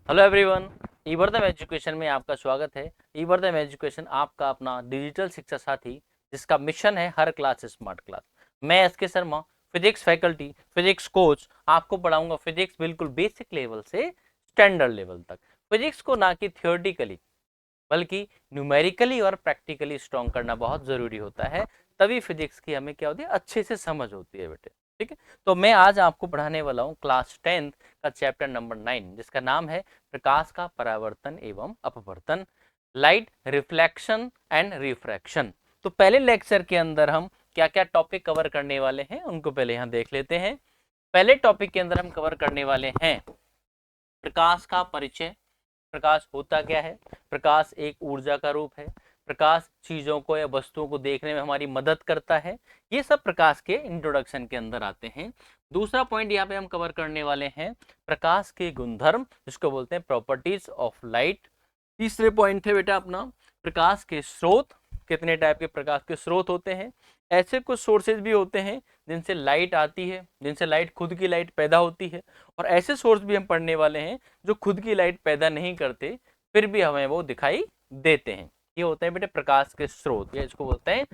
Hello everyone, ईवर्धम education में आपका स्वागत है। ईवर्धम एजुकेशन आपका अपना डिजिटल शिक्षा साथी, जिसका मिशन है हर क्लास स्मार्ट क्लास। मैं SK Sharma, physics faculty, physics coach, आपको पढ़ाऊंगा फिजिक्स बिल्कुल बेसिक लेवल से स्टैंडर्ड लेवल तक। फिजिक्स को ना कि थियोरटिकली बल्कि न्यूमेरिकली और प्रैक्टिकली स्ट्रॉन्ग करना बहुत जरूरी होता है, तभी फिजिक्स की हमें क्या होती है, अच्छे से समझ होती है बेटे। ठीक है, तो मैं आज आपको पढ़ाने वाला हूँ क्लास 10 का चैप्टर नंबर 9, जिसका नाम है प्रकाश का परावर्तन एवं अपवर्तन, लाइट रिफ्लेक्शन एंड रिफ्रैक्शन। तो पहले लेक्चर के अंदर हम क्या क्या टॉपिक कवर करने वाले हैं उनको पहले यहाँ देख लेते हैं। पहले टॉपिक के अंदर हम कवर करने वाले हैं प्रकाश का परिचय। प्रकाश होता क्या है? प्रकाश एक ऊर्जा का रूप है। प्रकाश चीजों को या वस्तुओं को देखने में हमारी मदद करता है। ये सब प्रकाश के इंट्रोडक्शन के अंदर आते हैं। दूसरा पॉइंट यहाँ पे हम कवर करने वाले हैं प्रकाश के गुणधर्म, जिसको बोलते हैं प्रॉपर्टीज ऑफ लाइट। तीसरे पॉइंट है बेटा अपना प्रकाश के स्रोत। कितने टाइप के प्रकाश के स्रोत होते हैं? ऐसे कुछ सोर्सेज भी होते हैं जिनसे लाइट आती है, जिनसे लाइट खुद की लाइट पैदा होती है, और ऐसे सोर्स भी हम पढ़ने वाले हैं जो खुद की लाइट पैदा नहीं करते, फिर भी हमें वो दिखाई देते हैं। ये होते हैं बेटे प्रकाश के स्रोत, या इसको बोलते हैं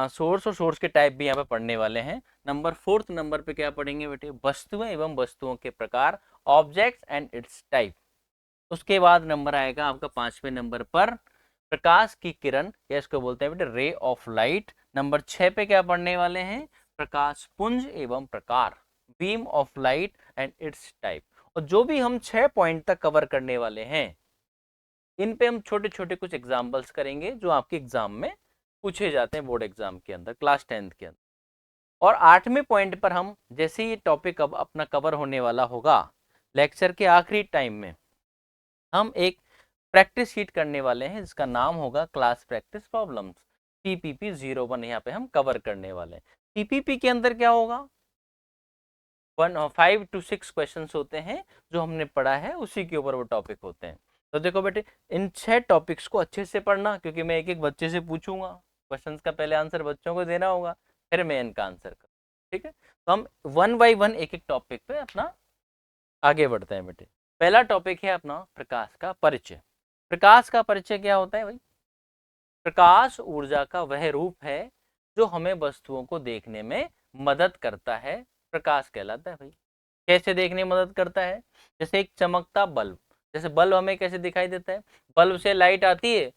सोर्स। और सोर्स के टाइप भी यहाँ पे पढ़ने वाले हैं। फोर्थ नंबर पे क्या पढ़ेंगे बेटे? वस्तुएं एवं वस्तुओं के प्रकार, ऑब्जेक्ट्स एंड इट्स टाइप। उसके बाद नंबर आएगा आपका 5वें नंबर पर प्रकाश की किरण, या इसको बोलते हैं बेटे रे ऑफ लाइट। नंबर 6 पे क्या पढ़ने वाले हैं? प्रकाश पुंज एवं प्रकार, beam of light and it's type. और जो भी हम 6 पॉइंट तक कवर करने वाले हैं, इन पे हम छोटे छोटे कुछ एग्जाम्पल्स करेंगे जो आपके एग्जाम में पूछे जाते हैं, बोर्ड एग्जाम के अंदर, क्लास 10 के अंदर। और 8वें पॉइंट पर हम जैसे ये टॉपिक अब अपना कवर होने वाला होगा लेक्चर के आखिरी टाइम में, हम एक प्रैक्टिस शीट करने वाले हैं जिसका नाम होगा क्लास प्रैक्टिस प्रॉब्लम्स, पीपीपी 01। यहाँ पे हम कवर करने वाले हैं। पीपीपी के अंदर क्या होगा? 5 to 6 क्वेश्चन होते हैं जो हमने पढ़ा है, उसी के ऊपर वो टॉपिक होते हैं। तो देखो बेटे, इन 6 टॉपिक्स को अच्छे से पढ़ना, क्योंकि मैं एक एक बच्चे से पूछूंगा। क्वेश्चंस का पहले आंसर बच्चों को देना होगा, फिर मैं इनका आंसर करूँ। ठीक है, तो हम वन बाई वन एक एक टॉपिक पे अपना आगे बढ़ते हैं बेटे। पहला टॉपिक है अपना प्रकाश का परिचय। प्रकाश का परिचय क्या होता है भाई? प्रकाश ऊर्जा का वह रूप है जो हमें वस्तुओं को देखने में मदद करता है, प्रकाश कहलाता है भाई। कैसे देखने में मदद करता है? जैसे एक चमकता बल्ब, जैसे बल्ब हमें कैसे दिखाई देता है? बल्ब से लाइट आती है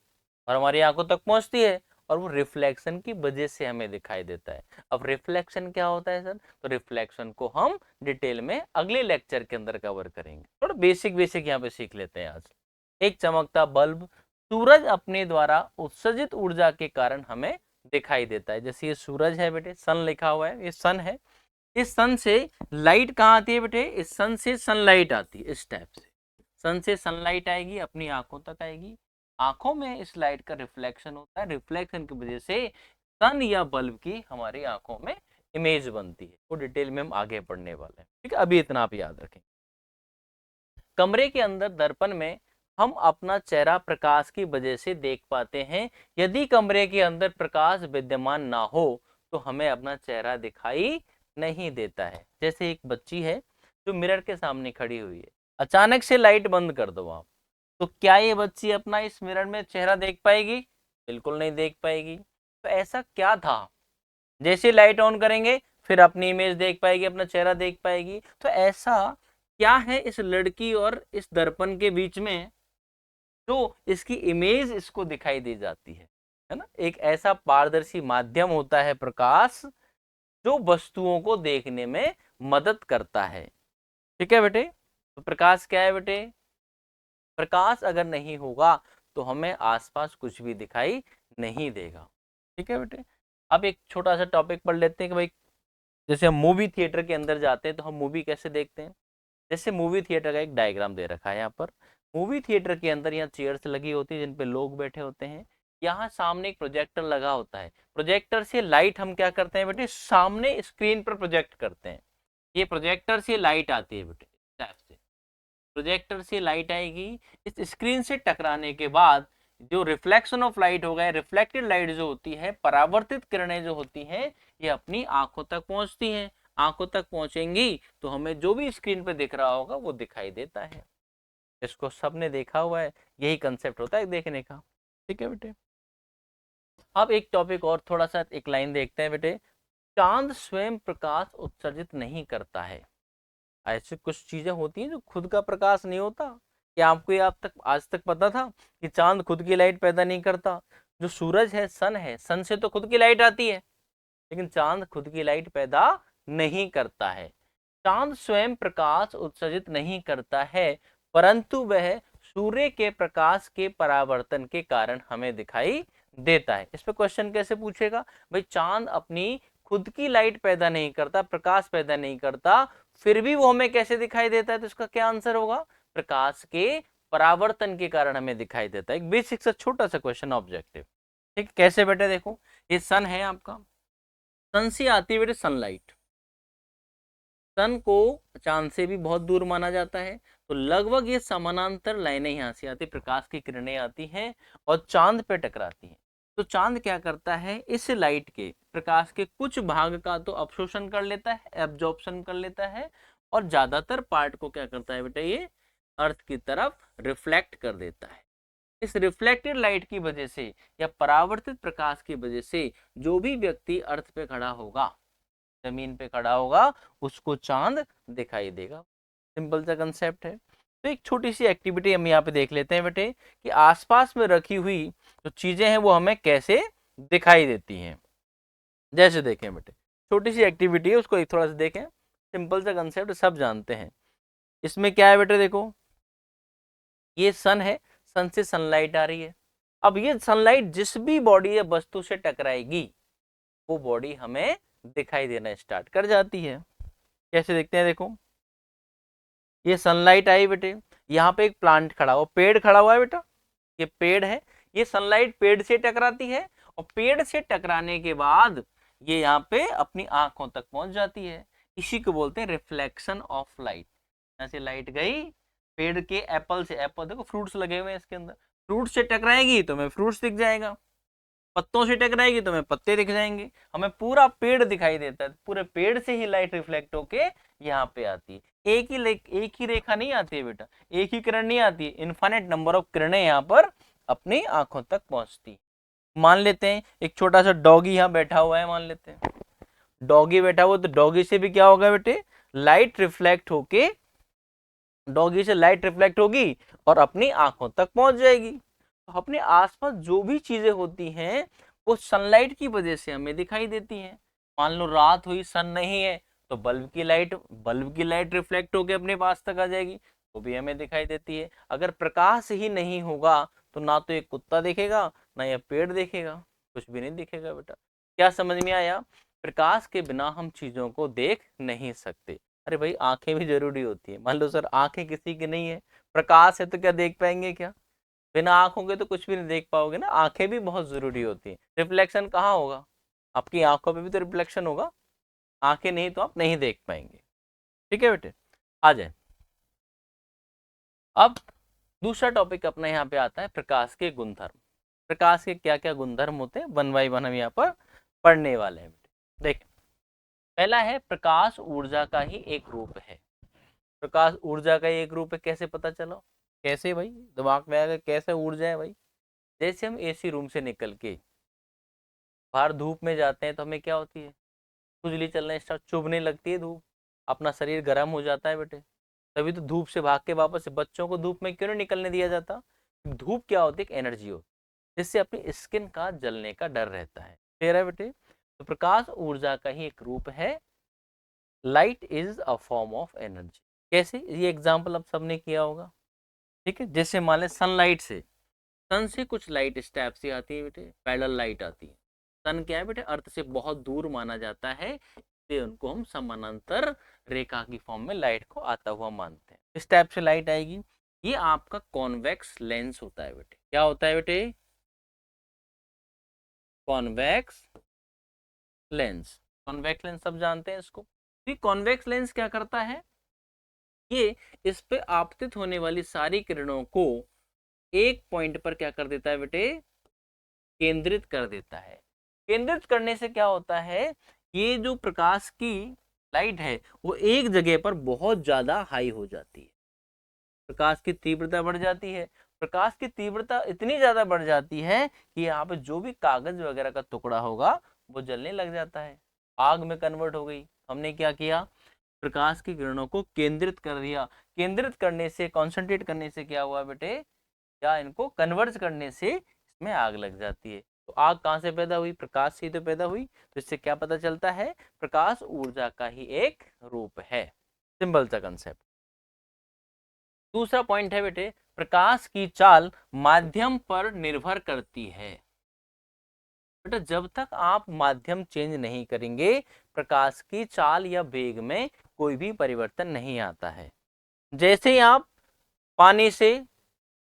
और हमारी आंखों तक पहुंचती है, और वो रिफ्लेक्शन की वजह से हमें दिखाई देता है। अब रिफ्लेक्शन क्या होता है सर? तो रिफ्लेक्शन को हम डिटेल में अगले लेक्चर के अंदर कवर करेंगे। थोड़ा बेसिक बेसिक यहाँ पे सीख लेते हैं आज। एक चमकता बल्ब सूरज अपने द्वारा उत्सर्जित ऊर्जा के कारण हमें दिखाई देता है। जैसे ये सूरज है बेटे, सन लिखा हुआ है, ये सन है। इस सन से लाइट कहाँ आती है बेटे? इस सन से सनलाइट आती है, इस टाइप से सन से सनलाइट आएगी, अपनी आंखों तक आएगी। आंखों में इस लाइट का रिफ्लेक्शन होता है, रिफ्लेक्शन की वजह से सन या बल्ब की हमारी आंखों में इमेज बनती है। वो डिटेल में हम आगे पढ़ने वाले हैं। ठीक है, अभी इतना आप याद रखें। कमरे के अंदर दर्पण में हम अपना चेहरा प्रकाश की वजह से देख पाते हैं। यदि कमरे के अंदर प्रकाश विद्यमान ना हो तो हमें अपना चेहरा दिखाई नहीं देता है। जैसे एक बच्ची है जो मिरर के सामने खड़ी हुई है, अचानक से लाइट बंद कर दो आप, तो क्या ये बच्ची अपना इस मिरर में चेहरा देख पाएगी? बिल्कुल नहीं देख पाएगी। तो ऐसा क्या था? जैसे लाइट ऑन करेंगे फिर अपनी इमेज देख पाएगी, अपना चेहरा देख पाएगी। तो ऐसा क्या है इस लड़की और इस दर्पण के बीच में जो इसकी इमेज इसको दिखाई दी जाती है ना? एक ऐसा पारदर्शी माध्यम होता है प्रकाश, जो वस्तुओं को देखने में मदद करता है। ठीक है बेटे, तो प्रकाश क्या है बेटे? प्रकाश अगर नहीं होगा तो हमें आसपास कुछ भी दिखाई नहीं देगा। ठीक है बेटे, अब एक छोटा सा टॉपिक पढ़ लेते हैं कि भाई, जैसे हम मूवी थिएटर के अंदर जाते हैं तो हम मूवी कैसे देखते हैं। जैसे मूवी थिएटर का एक डायग्राम दे रखा है यहाँ पर। मूवी थिएटर के अंदर यहाँ चेयर्स लगी होती है जिन पे लोग बैठे होते हैं। यहाँ सामने एक प्रोजेक्टर लगा होता है। प्रोजेक्टर से लाइट हम क्या करते हैं बेटे? सामने स्क्रीन पर प्रोजेक्ट करते हैं। ये प्रोजेक्टर से लाइट आती है बेटे, इस टाइप से प्रोजेक्टर से लाइट आएगी, इस स्क्रीन से टकराने के बाद जो रिफ्लेक्शन ऑफ लाइट होगा, रिफ्लेक्टेड लाइट जो होती है, परावर्तित किरणें जो होती हैं, ये अपनी आंखों तक पहुंचती हैं। आंखों तक पहुंचेंगी तो हमें जो भी स्क्रीन पे दिख रहा होगा वो दिखाई देता है। इसको सबने देखा हुआ है, यही कंसेप्ट होता है देखने का। ठीक है बेटे। अब एक टॉपिक और थोड़ा सा एक लाइन देखते हैं बेटे। चांद स्वयं प्रकाश उत्सर्जित नहीं करता है। ऐसी कुछ चीजें होती हैं जो खुद का प्रकाश नहीं होता। क्या आपको ये आज तक पता था कि चांद खुद की लाइट पैदा नहीं करता? जो सूरज है, सन से तो खुद की लाइट आती है, लेकिन चांद खुद की लाइट पैदा नहीं करता है। चांद स्वयं प्रकाश उत्सर्जित नहीं करता है, परंतु वह सूर्य के प्रकाश के परावर्तन के कारण हमें दिखाई देता है। इस पे क्वेश्चन कैसे पूछेगा भाई, चांद अपनी खुद की लाइट पैदा नहीं करता, प्रकाश पैदा नहीं करता, फिर भी वो हमें कैसे दिखाई देता है? तो इसका क्या आंसर होगा? प्रकाश के परावर्तन के कारण हमें दिखाई देता है। एक बेसिक सा छोटा सा क्वेश्चन, ऑब्जेक्टिव। ठीक, कैसे बेटे? देखो, ये सन है आपका, सन से आती है बेटे सनलाइट। सन को चांद से भी बहुत दूर माना जाता है, तो लगभग ये समानांतर लाइनें यहाँ से आती, प्रकाश की किरणें आती हैं और चांद पे टकराती हैं। तो चांद क्या करता है, इस लाइट के, प्रकाश के कुछ भाग का तो अवशोषण कर लेता है, एब्जॉर्प्शन कर लेता है, और ज्यादातर पार्ट को क्या करता है बेटा, ये अर्थ की तरफ रिफ्लेक्ट कर देता है। इस रिफ्लेक्टेड लाइट की वजह से या परावर्तित प्रकाश की वजह से जो भी व्यक्ति अर्थ पे खड़ा होगा, जमीन पे खड़ा होगा, उसको चांद दिखाई देगा। सिंपल सा कंसेप्ट है। तो एक छोटी सी एक्टिविटी हम यहाँ पे देख लेते हैं बेटे, कि आसपास में रखी हुई जो चीजें हैं वो हमें कैसे दिखाई देती हैं। जैसे देखें बेटे, छोटी सी एक्टिविटी है, उसको एक थोड़ा सा देखें। सिंपल सा कंसेप्ट सब जानते हैं। इसमें क्या है बेटे, देखो ये सन है, सन से सनलाइट आ रही है। अब ये सनलाइट जिस भी बॉडी या वस्तु से टकराएगी, वो बॉडी हमें दिखाई देना स्टार्ट कर जाती है। कैसे देखते हैं, देखो ये सनलाइट आई बेटे, यहाँ पे एक प्लांट खड़ा हुआ, पेड़ खड़ा हुआ है बेटा, ये पेड़ है, ये सनलाइट पेड़ से टकराती है, और पेड़ से टकराने के बाद ये यहाँ पे अपनी आंखों तक पहुंच जाती है। इसी को बोलते हैं रिफ्लेक्शन ऑफ लाइट। ऐसे लाइट गई पेड़ के एप्पल से, एप्पल देखो फ्रूट्स लगे हुए हैं इसके अंदर, फ्रूट से टकराएगी तो हमें फ्रूट्स दिख जाएगा, पत्तों से टकराएगी तो हमें पत्ते दिख जाएंगे, हमें पूरा पेड़ दिखाई देता है। पूरे पेड़ से ही लाइट रिफ्लेक्ट होके यहाँ पे आती है। एक ही रेखा नहीं आती है बेटा, एक ही किरण नहीं आती है, इनफाइनाइट नंबर ऑफ किरणें यहाँ पर अपनी आंखों तक पहुंचती है। मान लेते हैं एक छोटा सा डॉगी यहाँ बैठा हुआ है, मान लेते हैं डॉगी बैठा हुआ, तो डॉगी से भी क्या होगा बेटे, लाइट रिफ्लेक्ट होके, डॉगी से लाइट रिफ्लेक्ट होगी और अपनी आंखों तक पहुंच जाएगी। तो अपने आसपास जो भी चीजें होती हैं वो सनलाइट की वजह से हमें दिखाई देती हैं। मान लो रात हुई, सन नहीं है, तो बल्ब की लाइट रिफ्लेक्ट होकर अपने पास तक आ जाएगी, वो भी हमें दिखाई देती है। अगर प्रकाश ही नहीं होगा तो ना तो ये कुत्ता दिखेगा, ना ये पेड़ दिखेगा, कुछ भी नहीं दिखेगा बेटा। क्या समझ में आया? प्रकाश के बिना हम चीजों को देख नहीं सकते। अरे भाई आंखें भी जरूरी होती है। मान लो सर आंखें किसी की नहीं है, प्रकाश है तो क्या देख पाएंगे क्या? बिना आंखों के तो कुछ भी नहीं देख पाओगे ना। आंखें भी बहुत जरूरी होती है। रिफ्लेक्शन कहाँ होगा? आपकी आंखों पे भी तो रिफ्लेक्शन होगा, आंखें नहीं तो आप नहीं देख पाएंगे। ठीक है बेटे, आ जाए। अब दूसरा टॉपिक अपना यहाँ पे आता है प्रकाश के गुणधर्म। प्रकाश के क्या क्या गुणधर्म होते हैं, वन बाई वन हम यहाँ पर पढ़ने वाले हैं बेटे। देख, पहला है प्रकाश ऊर्जा का ही एक रूप है। प्रकाश ऊर्जा का एक रूप है, कैसे पता चला? कैसे भाई, दिमाग में आएगा कैसे ऊर्जा है भाई? जैसे हम एसी रूम से निकल के बाहर धूप में जाते हैं तो हमें क्या होती है, खुजली चलने स्टार्ट, चुभने लगती है धूप, अपना शरीर गर्म हो जाता है बेटे। तभी तो धूप से भाग के वापस से बच्चों को धूप में क्यों नहीं निकलने दिया जाता? धूप क्या होती है, एक एनर्जी होती है, जिससे अपनी स्किन का जलने का डर रहता है। क्लियर है बेटे? तो प्रकाश ऊर्जा का ही एक रूप है। Light is a form of energy. कैसे? ये एग्जाम्पल अब सबने किया होगा। ठीक है, जैसे मान लें सनलाइट से, सन से कुछ लाइट इस टाइप से आती है बेटे, पैरेलल लाइट आती है। सन क्या है बेटे, अर्थ से बहुत दूर माना जाता है, इसलिए उनको हम समानांतर रेखा की फॉर्म में लाइट को आता हुआ मानते हैं। इस टाइप से लाइट आएगी। ये आपका कॉन्वेक्स लेंस होता है बेटे। क्या होता है बेटे? Convex lens. कॉन्वेक्स लेंस सब जानते हैं इसको। ये कॉन्वेक्स लेंस क्या करता है, ये इस पे आपतित होने वाली सारी किरणों को एक पॉइंट पर क्या कर देता है बेटे, केंद्रित कर देता है। केंद्रित करने से क्या होता है, ये जो प्रकाश की लाइट है वो एक जगह पर बहुत ज्यादा हाई हो जाती है, प्रकाश की तीव्रता बढ़ जाती है। प्रकाश की तीव्रता इतनी ज्यादा बढ़ जाती है कि यहाँ पे जो भी कागज वगैरह का टुकड़ा होगा वो जलने लग जाता है, आग में कन्वर्ट हो गई। हमने क्या किया, प्रकाश की किरणों को केंद्रित कर दिया, केंद्रित करने से, कॉन्सेंट्रेट करने से क्या हुआ बेटे, या इनको कन्वर्ज करने से इसमें आग लग जाती है। तो आग कहाँ से पैदा हुई, प्रकाश से ही तो पैदा हुई। तो इससे क्या पता चलता है, प्रकाश ऊर्जा का ही एक रूप है। सिंपल सा कंसेप्ट। दूसरा पॉइंट है बेटे, प्रकाश की चाल माध्यम पर निर्भर करती है। बेटा जब तक आप माध्यम चेंज नहीं करेंगे प्रकाश की चाल या वेग में कोई भी परिवर्तन नहीं आता है। जैसे ही आप पानी से,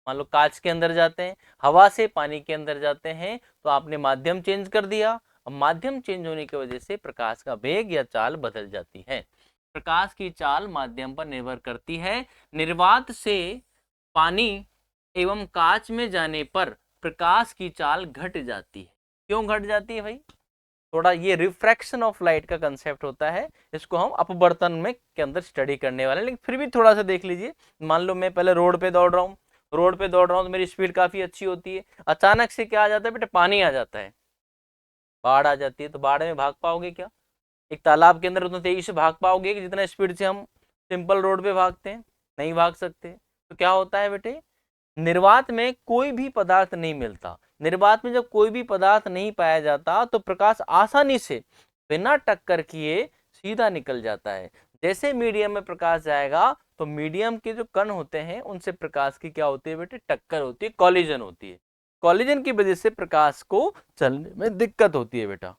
मान लो कांच के अंदर जाते हैं, हवा से पानी के अंदर जाते हैं, तो आपने माध्यम चेंज कर दिया। अब माध्यम चेंज होने की वजह से प्रकाश का वेग या चाल बदल जाती है। प्रकाश की चाल माध्यम पर निर्भर करती है। निर्वात से पानी एवं कांच में जाने पर प्रकाश की चाल घट जाती है। क्यों घट जाती है भाई, थोड़ा ये रिफ्रैक्शन ऑफ लाइट का कंसेप्ट होता है, इसको हम अपवर्तन में के अंदर स्टडी करने वाले हैं, लेकिन फिर भी थोड़ा सा देख लीजिए। मान लो मैं पहले रोड पे दौड़ रहा हूँ, रोड पे दौड़ रहा हूँ तो मेरी स्पीड काफी अच्छी होती है, अचानक से क्या आ जाता है बेटा, पानी आ जाता है, बाढ़ आ जाती है, तो बाढ़ में भाग पाओगे क्या, एक तालाब के अंदर उतना तेजी से भाग पाओगे कि जितना स्पीड से हम सिंपल रोड पे भागते हैं, नहीं भाग सकते। तो क्या होता है बेटे, निर्वात में कोई भी पदार्थ नहीं मिलता, निर्वात में जब कोई भी पदार्थ नहीं पाया जाता तो प्रकाश आसानी से बिना टक्कर किए सीधा निकल जाता है। जैसे मीडियम में प्रकाश जाएगा तो मीडियम के जो कण होते हैं उनसे प्रकाश की क्या होती है बेटे, टक्कर होती है, कॉलिजन होती है। कॉलिजन की वजह से प्रकाश को चलने में दिक्कत होती है बेटा।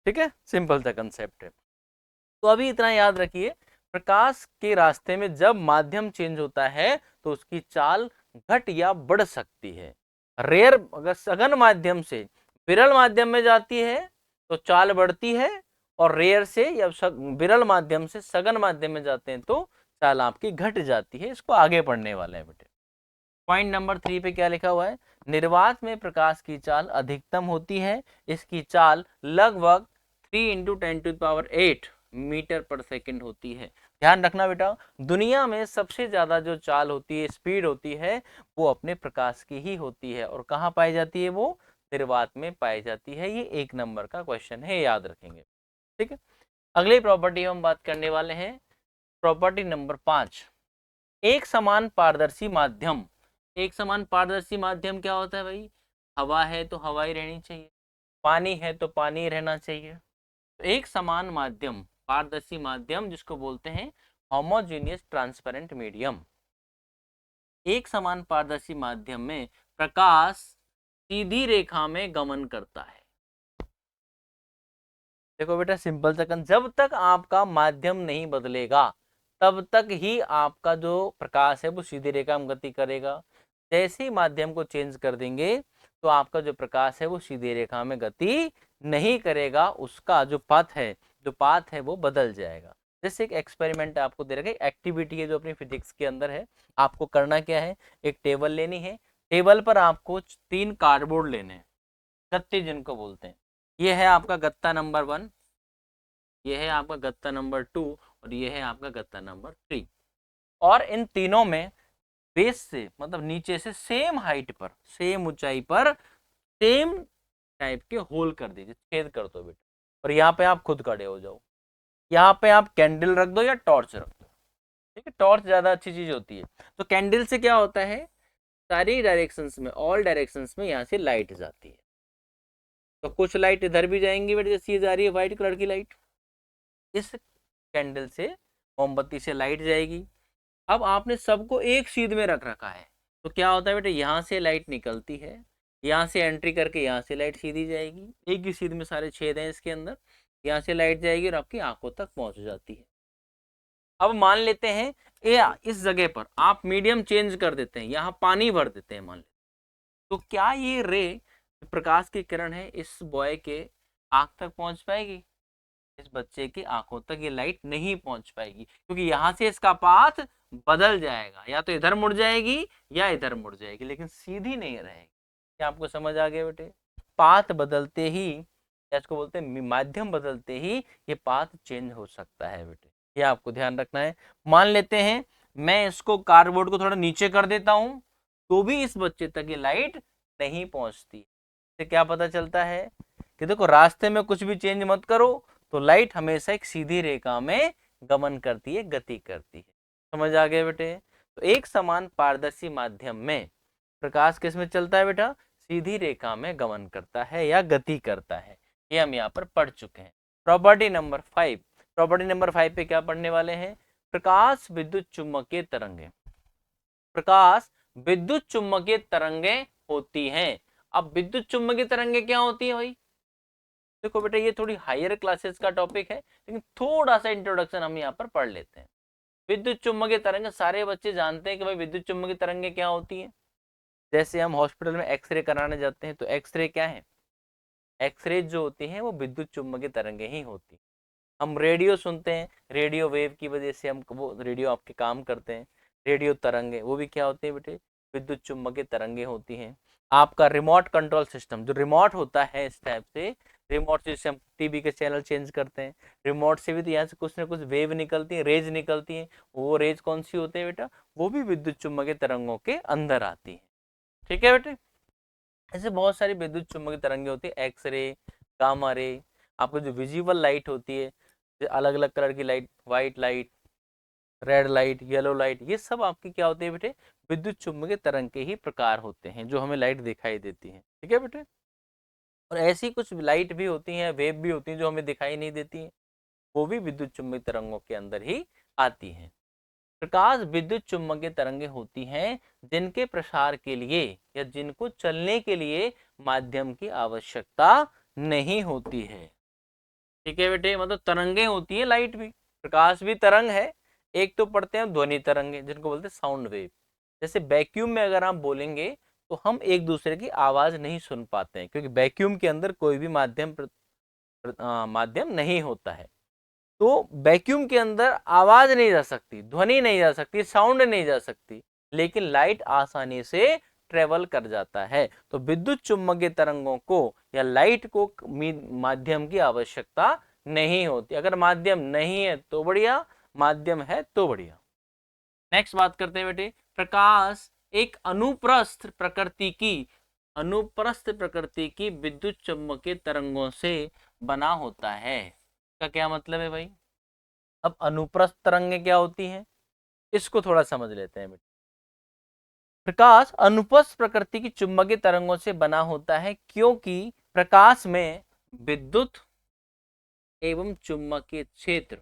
ठीक है, सिंपल सा कंसेप्ट है। तो अभी इतना याद रखिए, प्रकाश के रास्ते में जब माध्यम चेंज होता है तो उसकी चाल घट या बढ़ सकती है। रेयर, अगर सघन माध्यम से विरल माध्यम में जाती है तो चाल बढ़ती है, और रेयर से या विरल माध्यम से सघन माध्यम में जाते हैं तो चाल आपकी घट जाती है। इसको आगे पढ़ने वाले हैं बेटे। पॉइंट नंबर 3 पे क्या लिखा हुआ है, निर्वात में प्रकाश की चाल अधिकतम होती है, इसकी चाल लगभग 3 इंटू 10⁸ मीटर पर सेकंड होती है। ध्यान रखना बेटा, दुनिया में सबसे ज्यादा जो चाल होती है, स्पीड होती है, वो अपने प्रकाश की ही होती है। और कहाँ पाई जाती है, वो निर्वात में पाई जाती है। ये 1 नंबर का क्वेश्चन है, याद रखेंगे। ठीक है, अगली प्रॉपर्टी हम बात करने वाले हैं, प्रॉपर्टी नंबर 5, एक समान पारदर्शी माध्यम। एक समान पारदर्शी माध्यम क्या होता है भाई, हवा है तो हवा ही रहनी चाहिए, पानी है तो पानी ही रहना चाहिए। तो एक समान माध्यम, पारदर्शी माध्यम जिसको बोलते हैं होमोजेनियस ट्रांसपेरेंट मीडियम। एक समान पारदर्शी माध्यम में प्रकाश सीधी रेखा में गमन करता है। देखो बेटा सिंपल सा जब तक आपका माध्यम नहीं बदलेगा तब तक ही आपका जो प्रकाश है वो सीधी रेखा में गति करेगा। जैसे ही माध्यम को चेंज कर देंगे तो आपका जो प्रकाश है वो सीधी रेखा में गति नहीं करेगा, उसका जो पाथ है वो बदल जाएगा। जैसे एक एक्सपेरिमेंट आपको दे रखा है, एक्टिविटी है जो अपनी फिजिक्स के अंदर है। आपको करना क्या है, एक टेबल लेनी है, टेबल पर आपको 3 कार्डबोर्ड लेने हैं, गत्ते जिनको बोलते हैं। ये है आपका गत्ता नंबर 1, ये है आपका गत्ता नंबर 2, और ये है आपका गत्ता नंबर 3। और इन तीनों में बेस से, मतलब नीचे से सेम हाइट पर, सेम ऊंचाई पर, सेम टाइप के होल कर दीजिए, छेद कर दो बेटा। और यहाँ पे आप खुद खड़े हो जाओ, यहाँ पे आप कैंडल रख दो या टॉर्च रख दो। ठीक है, टॉर्च ज्यादा अच्छी चीज होती है। तो कैंडल से क्या होता है, सारी डायरेक्शंस में, ऑल डायरेक्शंस में यहाँ से लाइट जाती है। तो कुछ लाइट इधर भी जाएंगी बेटा, जैसे ये जा रही है व्हाइट कलर की लाइट, इस कैंडल से, मोमबत्ती से लाइट जाएगी। अब आपने सबको एक सीध में रख रखा है, तो क्या होता है बेटा, यहाँ से लाइट निकलती है, यहाँ से एंट्री करके यहाँ से लाइट सीधी जाएगी, एक ही सीध में सारे छेद हैं इसके अंदर, यहाँ से लाइट जाएगी और आपकी आंखों तक पहुंच जाती है। अब मान लेते हैं इस जगह पर आप मीडियम चेंज कर देते हैं, यहाँ पानी भर देते हैं मान लेते, तो क्या ये रे, प्रकाश की किरण है, इस बॉय के आंख तक पहुंच पाएगी? इस बच्चे की आंखों तक ये लाइट नहीं पहुंच पाएगी, क्योंकि यहाँ से इसका पाथ बदल जाएगा, या तो इधर मुड़ जाएगी या इधर मुड़ जाएगी, लेकिन सीधी नहीं रहेगी। क्या आपको समझ आ गया बेटे? पाथ बदलते ही या इसको बोलते हैं माध्यम बदलते ही ये पाथ चेंज हो सकता है बेटे, ये आपको ध्यान रखना है। मान लेते हैं मैं इसको कार्डबोर्ड को थोड़ा नीचे कर देता हूं तो भी इस बच्चे तक ये लाइट नहीं पहुंचती। इससे क्या पता चलता है कि देखो रास्ते में कुछ भी चेंज मत करो तो लाइट हमेशा एक सीधी रेखा में गमन करती है, गति करती है। समझ आ गया बेटे? तो एक समान पारदर्शी माध्यम में प्रकाश किस में चलता है बेटा? सीधी रेखा में गमन करता है या गति करता है। ये हम यहाँ पर पढ़ चुके हैं। प्रॉपर्टी नंबर 5, प्रॉपर्टी नंबर 5 पे क्या पढ़ने वाले हैं? प्रकाश विद्युत चुम्बकीय तरंगे, प्रकाश विद्युत चुम्बकीय तरंगे होती हैं। अब विद्युत चुम्बकीय तरंगे क्या होती है भाई? देखो बेटा ये थोड़ी हायर क्लासेस का टॉपिक है लेकिन थोड़ा सा इंट्रोडक्शन हम यहाँ पर पढ़ लेते हैं। विद्युत चुम्बकीय तरंगे सारे बच्चे जानते हैं कि भाई विद्युत चुम्बकीय तरंगे क्या होती है। जैसे हम हॉस्पिटल में एक्सरे कराने जाते हैं तो एक्सरे क्या है? एक्सरे जो होती हैं वो विद्युत चुम्बकीय तरंगे ही होती हैं। हम रेडियो सुनते हैं, रेडियो वेव की वजह से हम वो रेडियो आपके काम करते हैं। रेडियो तरंगे वो भी क्या होती है बेटे? विद्युत चुम्बकीय तरंगे होती हैं। आपका रिमोट कंट्रोल सिस्टम जो रिमोट होता है इस टाइप से, रिमोट से हम टीवी के चैनल चेंज करते हैं। रिमोट से भी तो यहाँ से कुछ ना कुछ वेव निकलती है, रेज निकलती है। वो रेज कौन सी होती है बेटा? वो भी विद्युत चुम्बकीय तरंगों के अंदर आती है। ठीक है बेटे? ऐसे बहुत सारी विद्युत चुम्बकीय तरंगे होती है, एक्सरे, गामा रे। आपको जो विजिबल लाइट होती है, अलग अलग कलर की light, white light, red light, yellow light, ये सब आपकी क्या होती है बेटे? विद्युत चुम्बकीय तरंग के ही प्रकार होते हैं जो हमें लाइट दिखाई देती है। ठीक है बेटे? और ऐसी कुछ लाइट भी होती हैं, वेव भी होती हैं जो हमें दिखाई नहीं देती हैं, वो भी विद्युत चुम्बकीय तरंगों के अंदर ही आती हैं। प्रकाश विद्युत चुम्बकीय तरंगे होती हैं जिनके प्रसार के लिए या जिनको चलने के लिए माध्यम की आवश्यकता नहीं होती है। ठीक है बेटे? मतलब तरंगे होती है, लाइट भी, प्रकाश भी तरंग है। एक तो पढ़ते हैं ध्वनि तरंगे जिनको बोलते हैं साउंड वेव। जैसे वैक्यूम में अगर आप बोलेंगे तो हम एक दूसरे की आवाज नहीं सुन पाते हैं क्योंकि वैक्यूम के अंदर कोई भी माध्यम नहीं होता है। तो वैक्यूम के अंदर आवाज नहीं जा सकती, ध्वनि नहीं जा सकती, साउंड नहीं जा सकती, लेकिन लाइट आसानी से ट्रेवल कर जाता है। तो विद्युत चुम्बकीय तरंगों को या लाइट को माध्यम की आवश्यकता नहीं होती। अगर माध्यम नहीं है तो बढ़िया, माध्यम है तो बढ़िया। नेक्स्ट बात करते हैं बेटे, प्रकाश एक अनुप्रस्थ प्रकृति की विद्युत चुम्बकीय तरंगों से बना होता है। इसका क्या मतलब है भाई? अब अनुप्रस्थ तरंगें क्या होती हैं इसको थोड़ा समझ लेते हैं बेटा। प्रकाश अनुप्रस्थ प्रकृति की चुंबकीय तरंगों से बना होता है क्योंकि प्रकाश में विद्युत एवं चुंबकीय क्षेत्र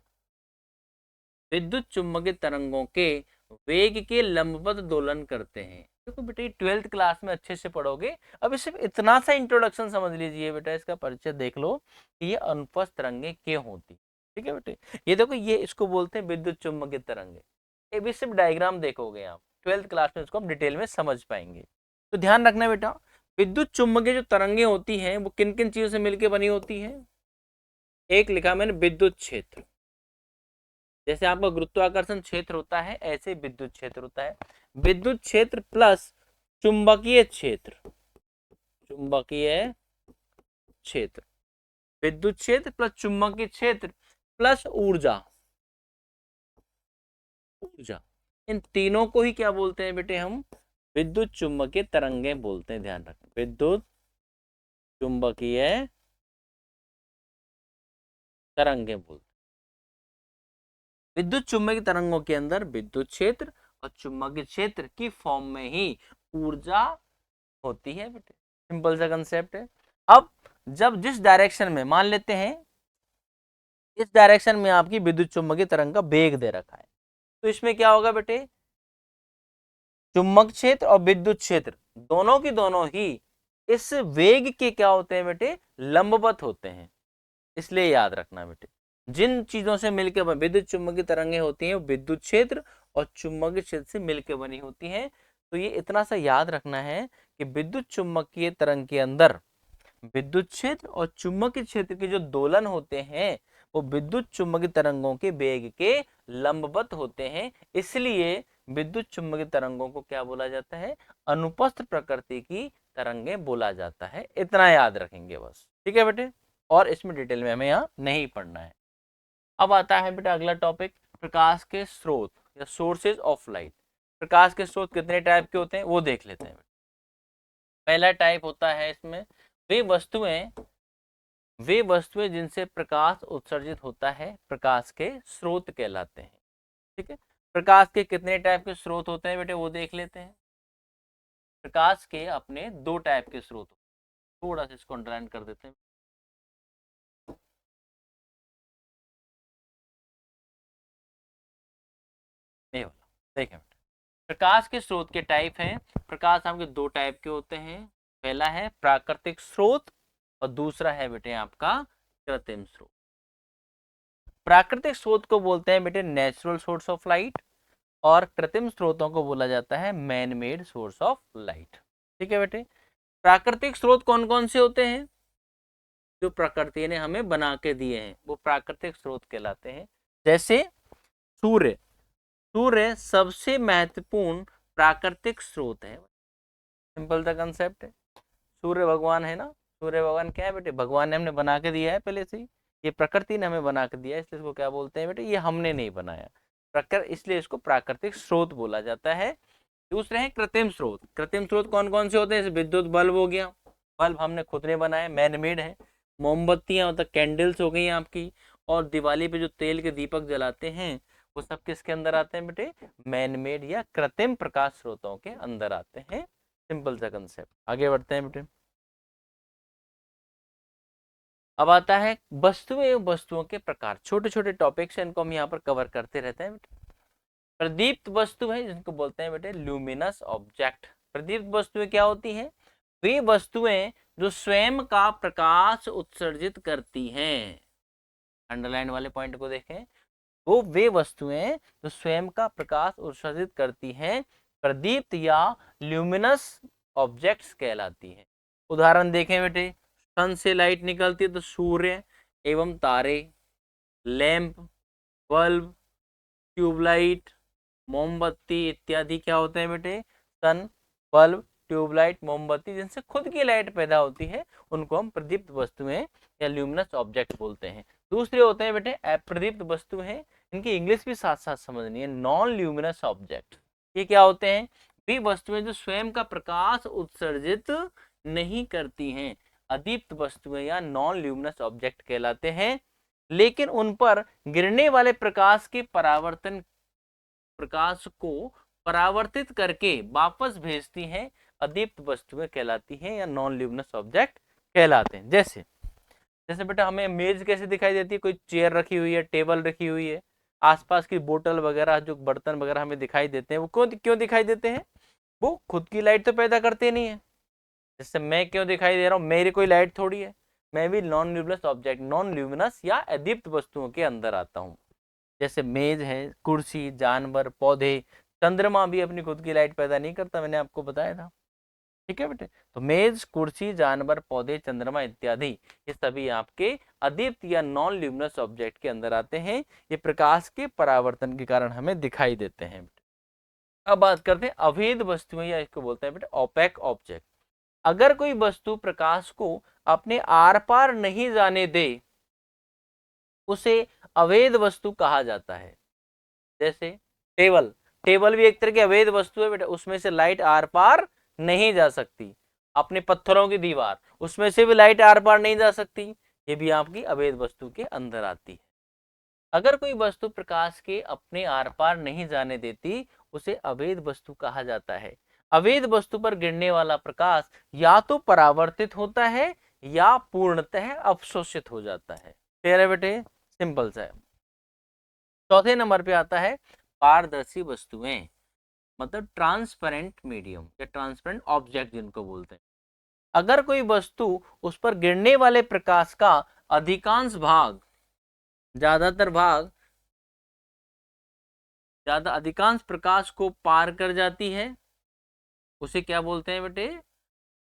विद्युत चुंबकीय तरंगों के वेग के लंबवत दोलन करते हैं। देखो बेटा 12th क्लास में अच्छे से पढ़ोगे। अब सिर्फ इतना सा इंट्रोडक्शन समझ लीजिए बेटा, इसका परिचय देख लो कि ये अनुप्रस्थ तरंगे क्यों होती। ठीक है बेटे? ये देखो ये इसको बोलते हैं विद्युत चुम्बकीय तरंगे। ये भी सिर्फ डायग्राम देखोगे आप, 12th क्लास में इसको हम डिटेल में समझ पाएंगे। तो ध्यान रखना बेटा, विद्युत चुम्बकीय जो तरंगे होती हैं वो किन किन चीजों से मिलकर बनी होती है? एक लिखा मैंने विद्युत क्षेत्र, जैसे आपका गुरुत्वाकर्षण क्षेत्र होता है ऐसे विद्युत क्षेत्र होता है। विद्युत क्षेत्र प्लस चुंबकीय क्षेत्र, चुंबकीय क्षेत्र, विद्युत क्षेत्र प्लस चुंबकीय क्षेत्र प्लस ऊर्जा, ऊर्जा, इन तीनों को ही क्या बोलते हैं बेटे? हम विद्युत चुंबकीय तरंगे बोलते हैं। ध्यान रखें, विद्युत चुंबकीय तरंगे बोलते हैं। विद्युत चुंबकीय तरंगों के अंदर विद्युत क्षेत्र और चुंबकीय क्षेत्र की फॉर्म में ही ऊर्जा होती है बेटे। सिंपल सा कंसेप्ट है। अब जब जिस डायरेक्शन में, मान लेते हैं इस डायरेक्शन में आपकी विद्युत चुंबकीय तरंग का वेग दे रखा है, तो इसमें क्या होगा बेटे? चुंबक क्षेत्र और विद्युत क्षेत्र दोनों की दोनों ही इस वेग के क्या होते हैं बेटे? लंबवत होते हैं। इसलिए याद रखना बेटे, जिन चीजों से मिलकर विद्युत चुंबकीय तरंगें होती हैं वो विद्युत क्षेत्र और चुंबकीय क्षेत्र से मिलकर बनी होती हैं। तो ये इतना सा याद रखना है कि विद्युत चुंबकीय तरंग के अंदर विद्युत क्षेत्र और चुंबकीय क्षेत्र के जो दोलन होते हैं वो विद्युत चुंबकीय तरंगों के वेग के लंबवत होते हैं। इसलिए विद्युत चुंबकीय तरंगों को क्या बोला जाता है? अनुप्रस्थ प्रकृति की तरंगें बोला जाता है। इतना याद रखेंगे बस। ठीक है बेटे? और इसमें डिटेल में हमें यहाँ नहीं पढ़ना है। अब आता है बेटा अगला टॉपिक, प्रकाश के स्रोत या सोर्सेज ऑफ लाइट। प्रकाश के स्रोत कितने टाइप के होते हैं वो देख लेते हैं। पहला टाइप होता है इसमें वे वस्तुएं जिनसे प्रकाश उत्सर्जित होता है प्रकाश के स्रोत कहलाते हैं। ठीक है, प्रकाश के कितने टाइप के स्रोत होते हैं बेटे वो देख लेते हैं। प्रकाश के अपने दो टाइप के स्रोत, थोड़ा सा इसको अंडरलाइन कर देते हैं। ये वाला देखें, प्रकाश के स्रोत के टाइप हैं। प्रकाश आपके दो टाइप के होते हैं, पहला है प्राकृतिक स्रोत और दूसरा है बेटे आपका कृत्रिम स्रोत। प्राकृतिक स्रोत को बोलते हैं बेटे नेचुरल सोर्स ऑफ लाइट और कृत्रिम स्रोतों को बोला जाता है man made source of light. ठीक है बेटे, प्राकृतिक स्रोत कौन कौन से होते हैं? जो प्रकृति ने हमें बना के दिए हैं वो प्राकृतिक स्रोत कहलाते हैं। जैसे सूर्य, सूर्य सबसे महत्वपूर्ण प्राकृतिक स्रोत है। सिंपल सा कंसेप्ट है, सूर्य भगवान है ना, सूर्य भगवान क्या है बेटे? भगवान ने हमने बना के दिया है पहले से ही, ये प्रकृति ने हमें बना के दिया है, इसलिए इसको क्या बोलते हैं बेटे? ये हमने नहीं बनाया प्रकृति, इसलिए इसको प्राकृतिक स्रोत बोला जाता है। दूसरे हैं कृत्रिम स्रोत। कृत्रिम स्रोत कौन कौन से होते हैं? जैसे विद्युत बल्ब हो गया, बल्ब हमने खुद ने बनाया, मैन मेड है। मोमबत्तियां मतलब कैंडल्स हो गई आपकी, और दिवाली पे जो तेल के दीपक जलाते हैं वो सब किसके अंदर आते हैं बेटे? मैन मेड या कृत्रिम प्रकाश स्रोतों के अंदर आते हैं। सिंपल सा कंसेप्ट। आगे बढ़ते हैं बेटे। अब आता है वस्तुएं एवं वस्तुओं के प्रकार। छोटे छोटे टॉपिक्स हैं, इनको हम यहाँ पर कवर करते रहते हैं बेटे। प्रदीप्त वस्तु है जिनको बोलते हैं बेटे ल्यूमिनस ऑब्जेक्ट। प्रदीप्त वस्तुएं क्या होती हैं? वे वस्तुएं जो स्वयं का प्रकाश उत्सर्जित करती हैं। अंडरलाइन वाले पॉइंट को देखें, वो वे वस्तुएं जो स्वयं का प्रकाश उत्सर्जित करती हैं प्रदीप्त या ल्यूमिनस ऑब्जेक्ट्स कहलाती हैं। उदाहरण देखें बेटे, सन से लाइट निकलती है तो सूर्य एवं तारे, लैंप, बल्ब, ट्यूबलाइट, मोमबत्ती इत्यादि क्या होते हैं बेटे? सन, बल्ब, ट्यूबलाइट, मोमबत्ती जिनसे खुद की लाइट पैदा होती है उनको हम प्रदीप्त वस्तुएं या ल्यूमिनस ऑब्जेक्ट बोलते हैं। दूसरे होते हैं बेटे अप्रदीप्त वस्तु हैं, इनकी इंग्लिश भी साथ साथ समझनी है, नॉन ल्यूमिनस ऑब्जेक्ट। ये क्या होते हैं? वे वस्तुएं जो स्वयं का प्रकाश उत्सर्जित नहीं करती हैं, अदीप्त वस्तुएं या नॉन ल्यूमिनस ऑब्जेक्ट कहलाते हैं, लेकिन उन पर गिरने वाले प्रकाश को परावर्तित करके वापस भेजती हैं, अदीप्त वस्तुएं कहलाती हैं या नॉन ल्यूमिनस ऑब्जेक्ट कहलाते हैं। जैसे जैसे बेटा हमें मेज कैसे दिखाई देती है? कोई चेयर रखी हुई है, टेबल रखी हुई है, आसपास की बोतल वगैरह जो बर्तन वगैरह हमें दिखाई देते हैं, वो क्यों दिखाई देते हैं? वो खुद की लाइट तो पैदा करते नहीं है। जैसे मैं क्यों दिखाई दे रहा हूँ? मेरी कोई लाइट थोड़ी है, मैं भी non luminous object, non luminous या अदीप्त वस्तुओं के अंदर आता हूँ। जैसे मेज है, कुर्सी, जानवर, पौधे, चंद्रमा भी अपनी खुद की लाइट पैदा नहीं करता, मैंने आपको बताया था। ठीक है बेटे, तो मेज, कुर्सी, जानवर, पौधे, चंद्रमा इत्यादि ये सभी आपके अदीप्त या नॉन ल्यूमिनस ऑब्जेक्ट के अंदर आते हैं। ये प्रकाश के परावर्तन के कारण हमें दिखाई देते हैं। अब बात करते हैं अभेद वस्तुएं या इसको बोलते हैं बेटे ओपेक ऑब्जेक्ट। अगर कोई वस्तु प्रकाश को अपने आर पार नहीं जाने दे उसे अवैध वस्तु कहा जाता है। जैसे टेबल, टेबल भी एक तरह की अवैध वस्तु है बेटा, उसमें से लाइट आर पार नहीं जा सकती। अपने पत्थरों की दीवार, उसमें से भी लाइट आर पार नहीं जा सकती, ये भी आपकी अवैध वस्तु के अंदर आती है। अगर कोई वस्तु प्रकाश के अपने आर पार नहीं जाने देती उसे अवैध वस्तु कहा जाता है। अवैध वस्तु पर गिरने वाला प्रकाश या तो परावर्तित होता है या पूर्णतः अवशोषित हो जाता है। क्लियर है बेटे? सिंपल सा है। चौथे नंबर पे आता है पारदर्शी वस्तुएं, मतलब ट्रांसपेरेंट मीडियम या ट्रांसपेरेंट ऑब्जेक्ट जिनको बोलते हैं। अगर कोई वस्तु उस पर गिरने वाले प्रकाश का अधिकांश भाग, ज्यादातर भाग, अधिकांश प्रकाश को पार कर जाती है उसे क्या बोलते हैं बेटे?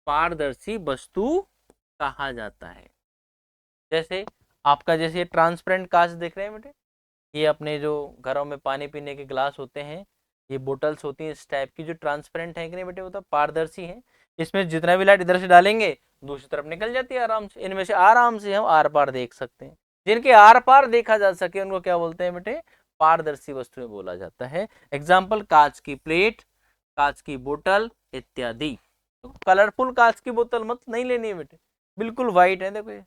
पारदर्शी वस्तु कहा जाता है। जैसे आपका जैसे ट्रांसपेरेंट कांच देख रहे हैं बेटे, ये अपने जो घरों में पानी पीने के ग्लास होते हैं, ये बोटल्स होती हैं इस टाइप की जो ट्रांसपेरेंट है कि नहीं बेटे, वो तो पारदर्शी है। इसमें जितना भी लाइट इधर से डालेंगे दूसरी तरफ निकल जाती है आराम से। इनमें से आराम से हम आर पार देख सकते हैं। जिनके आर पार देखा जा सके उनको क्या बोलते हैं बेटे, पारदर्शी वस्तुएं बोला जाता है। एग्जाम्पल, कांच की प्लेट, कांच की बोतल इत्यादि। तो कलरफुल कांच की बोतल मत नहीं लेनी है बेटे, बिल्कुल व्हाइट है, देखो ये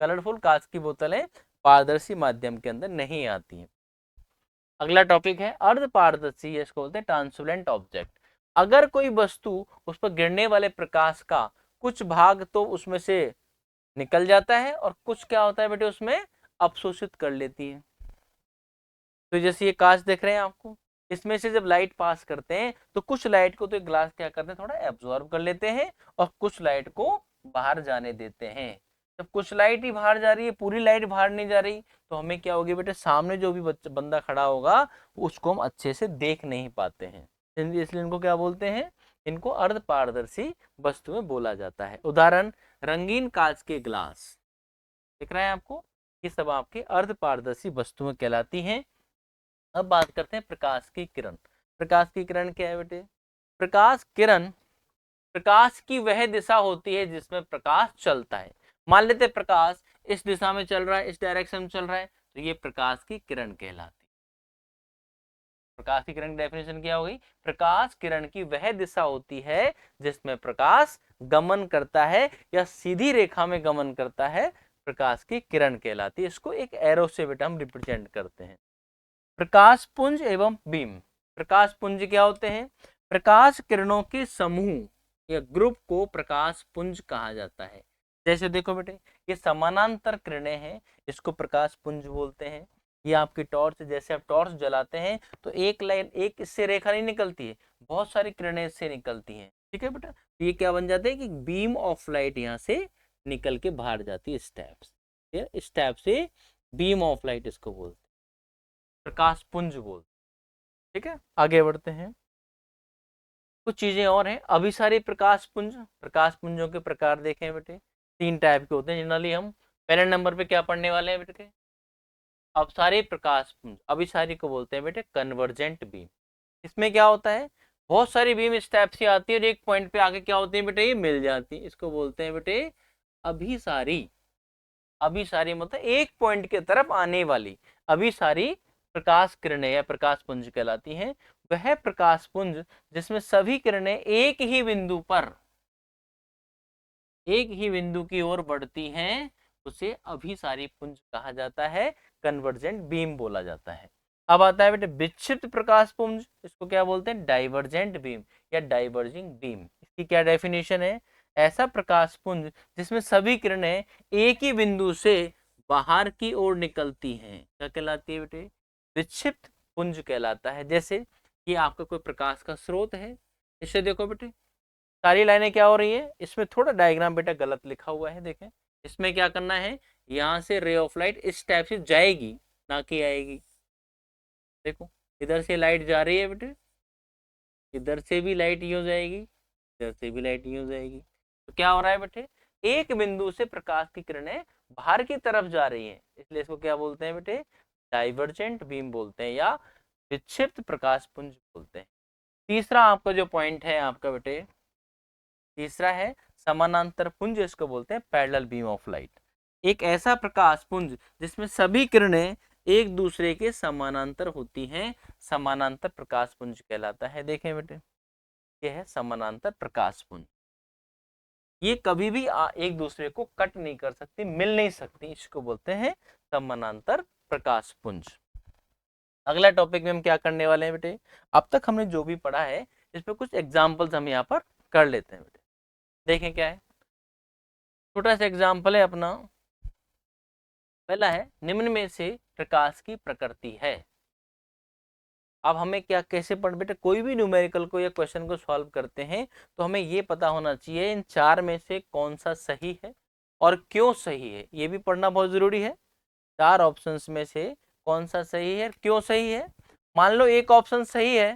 कलरफुल कांच की बोतलें पारदर्शी माध्यम के अंदर नहीं आती है। अगला टॉपिक है अर्ध पारदर्शी, इसको बोलते हैं ट्रांसपेरेंट ऑब्जेक्ट। अगर कोई वस्तु उस पर गिरने वाले प्रकाश का कुछ भाग तो उसमें से निकल जाता है और कुछ क्या होता है बेटे उसमें अवशोषित कर लेती है। तो जैसे ये कांच देख रहे हैं आपको, इसमें से जब लाइट पास करते हैं तो कुछ लाइट को तो ग्लास क्या करते हैं, थोड़ा एब्जॉर्ब कर लेते हैं और कुछ लाइट को बाहर जाने देते हैं। जब कुछ लाइट ही बाहर जा रही है, पूरी लाइट बाहर नहीं जा रही, तो हमें क्या होगी बेटे, सामने जो भी बंदा खड़ा होगा उसको हम अच्छे से देख नहीं पाते हैं। इसलिए इनको क्या बोलते हैं, इनको अर्ध पारदर्शी वस्तुएं बोला जाता है। उदाहरण, रंगीन कांच के ग्लास दिख रहा है आपको, ये सब आपके अर्ध पारदर्शी वस्तुएं कहलाती हैं। अब बात करते हैं प्रकाश की किरण। प्रकाश की किरण क्या है बेटे, प्रकाश किरण प्रकाश की वह दिशा होती है जिसमें प्रकाश चलता है। मान लेते प्रकाश इस दिशा में चल रहा है, इस डायरेक्शन में चल रहा है, तो ये प्रकाश की किरण कहलाती है। प्रकाश की किरण की डेफिनेशन क्या हो गई, प्रकाश किरण की वह दिशा होती है जिसमें प्रकाश गमन करता है या सीधी रेखा में गमन करता है, प्रकाश की किरण कहलाती है। इसको एक एरो से बेटा हम रिप्रेजेंट करते हैं। प्रकाश पुंज एवं बीम। प्रकाश पुंज क्या होते हैं, प्रकाश किरणों के समूह या ग्रुप को प्रकाश पुंज कहा जाता है। जैसे देखो बेटे, ये समानांतर किरणें हैं, इसको प्रकाश पुंज बोलते हैं। ये आपकी टॉर्च, जैसे आप टॉर्च जलाते हैं तो एक लाइन, एक इससे रेखा नहीं निकलती है, बहुत सारी किरणें इससे निकलती हैं, ठीक है बेटा। तो ये क्या बन जाते हैं कि बीम ऑफ लाइट यहाँ से निकल के बाहर जाती है, इस टाइप से बीम ऑफ लाइट इसको बोलते हैं, प्रकाश पुंज बोलते हैं। ठीक है, आगे बढ़ते हैं। कुछ चीजें और हैं, अभिसारी प्रकाश पुंज। प्रकाश पुंजों के प्रकार देखें बेटे, 3 टाइप के होते हैं जनरली। हम पहले नंबर पे क्या पढ़ने वाले हैं बेटे, अभिसारी प्रकाश पुंज। अभिसारी को बोलते हैं बेटे कन्वर्जेंट बीम। इसमें क्या होता है, बहुत सारी बीम इस टाइप से आती है और एक पॉइंट पे आके क्या होती है बेटे, ये मिल जाती है। इसको बोलते हैं बेटे अभिसारी। अभिसारी मतलब एक पॉइंट की तरफ आने वाली अभिसारी प्रकाश किरणें या प्रकाश पुंज कहलाती हैं। वह प्रकाश पुंज जिसमें सभी किरणें एक ही बिंदु की ओर बढ़ती हैं, उसे अभिसारी पुंज कहा जाता है, कन्वर्जेंट बीम बोला जाता है। अब आता है बेटे विक्षिप्त प्रकाश पुंज, इसको क्या बोलते हैं, डाइवर्जेंट बीम या डाइवर्जिंग बीम। इसकी क्या डेफिनेशन है, ऐसा प्रकाश पुंज जिसमें सभी किरणें एक ही बिंदु से बाहर की ओर निकलती हैं, क्या कहलाती है बेटे, विक्षिप्त पुंज कहलाता है। जैसे ये आपका कोई प्रकाश का स्रोत है, इसे देखो बेटे, सारी लाइनें क्या हो रही है, इसमें थोड़ा डायग्राम बेटा गलत लिखा हुआ है, देखें। इसमें क्या करना है, यहाँ से रे ऑफ लाइट इस टाइप से जाएगी, ना कि आएगी। देखो इधर से लाइट जा रही है बेटे, इधर से भी लाइट यूं जाएगी, इधर से भी लाइट यूं जाएगी। तो क्या हो रहा है बेटे, एक बिंदु से प्रकाश की किरणें बाहर की तरफ जा रही हैं, इसलिए इसको क्या बोलते हैं बेटे, डाइवर्जेंट बीम बोलते हैं या विक्षिप्त प्रकाश पुंज बोलते हैं। तीसरा आपका जो पॉइंट है आपका बेटे, तीसरा है समानांतर पुंज, इसको बोलते हैं पैरेलल बीम ऑफ लाइट। एक ऐसा प्रकाश पुंज जिसमें सभी किरणें एक दूसरे के समानांतर होती हैं, समानांतर प्रकाश पुंज कहलाता है। देखें बेटे, यह है समानांतर प्रकाश पुंज। ये कभी भी एक दूसरे को कट नहीं कर सकती, मिल नहीं सकती, इसको बोलते हैं समानांतर प्रकाश पुंज। अगला टॉपिक में हम क्या करने वाले हैं बेटे, अब तक हमने जो भी पढ़ा है इस पर कुछ एग्जाम्पल्स हम यहाँ पर कर लेते हैं बेटे। देखें क्या है, छोटा सा एग्जाम्पल है अपना, पहला है निम्न में से प्रकाश की प्रकृति है। अब हमें क्या कैसे पढ़ बेटे, कोई भी न्यूमेरिकल को या क्वेश्चन को सॉल्व करते हैं तो हमें ये पता होना चाहिए इन 4 में से कौन सा सही है और क्यों सही है, ये भी पढ़ना बहुत जरूरी है। 4 ऑप्शंस में से कौन सा सही है, क्यों सही है। मान लो एक ऑप्शन सही है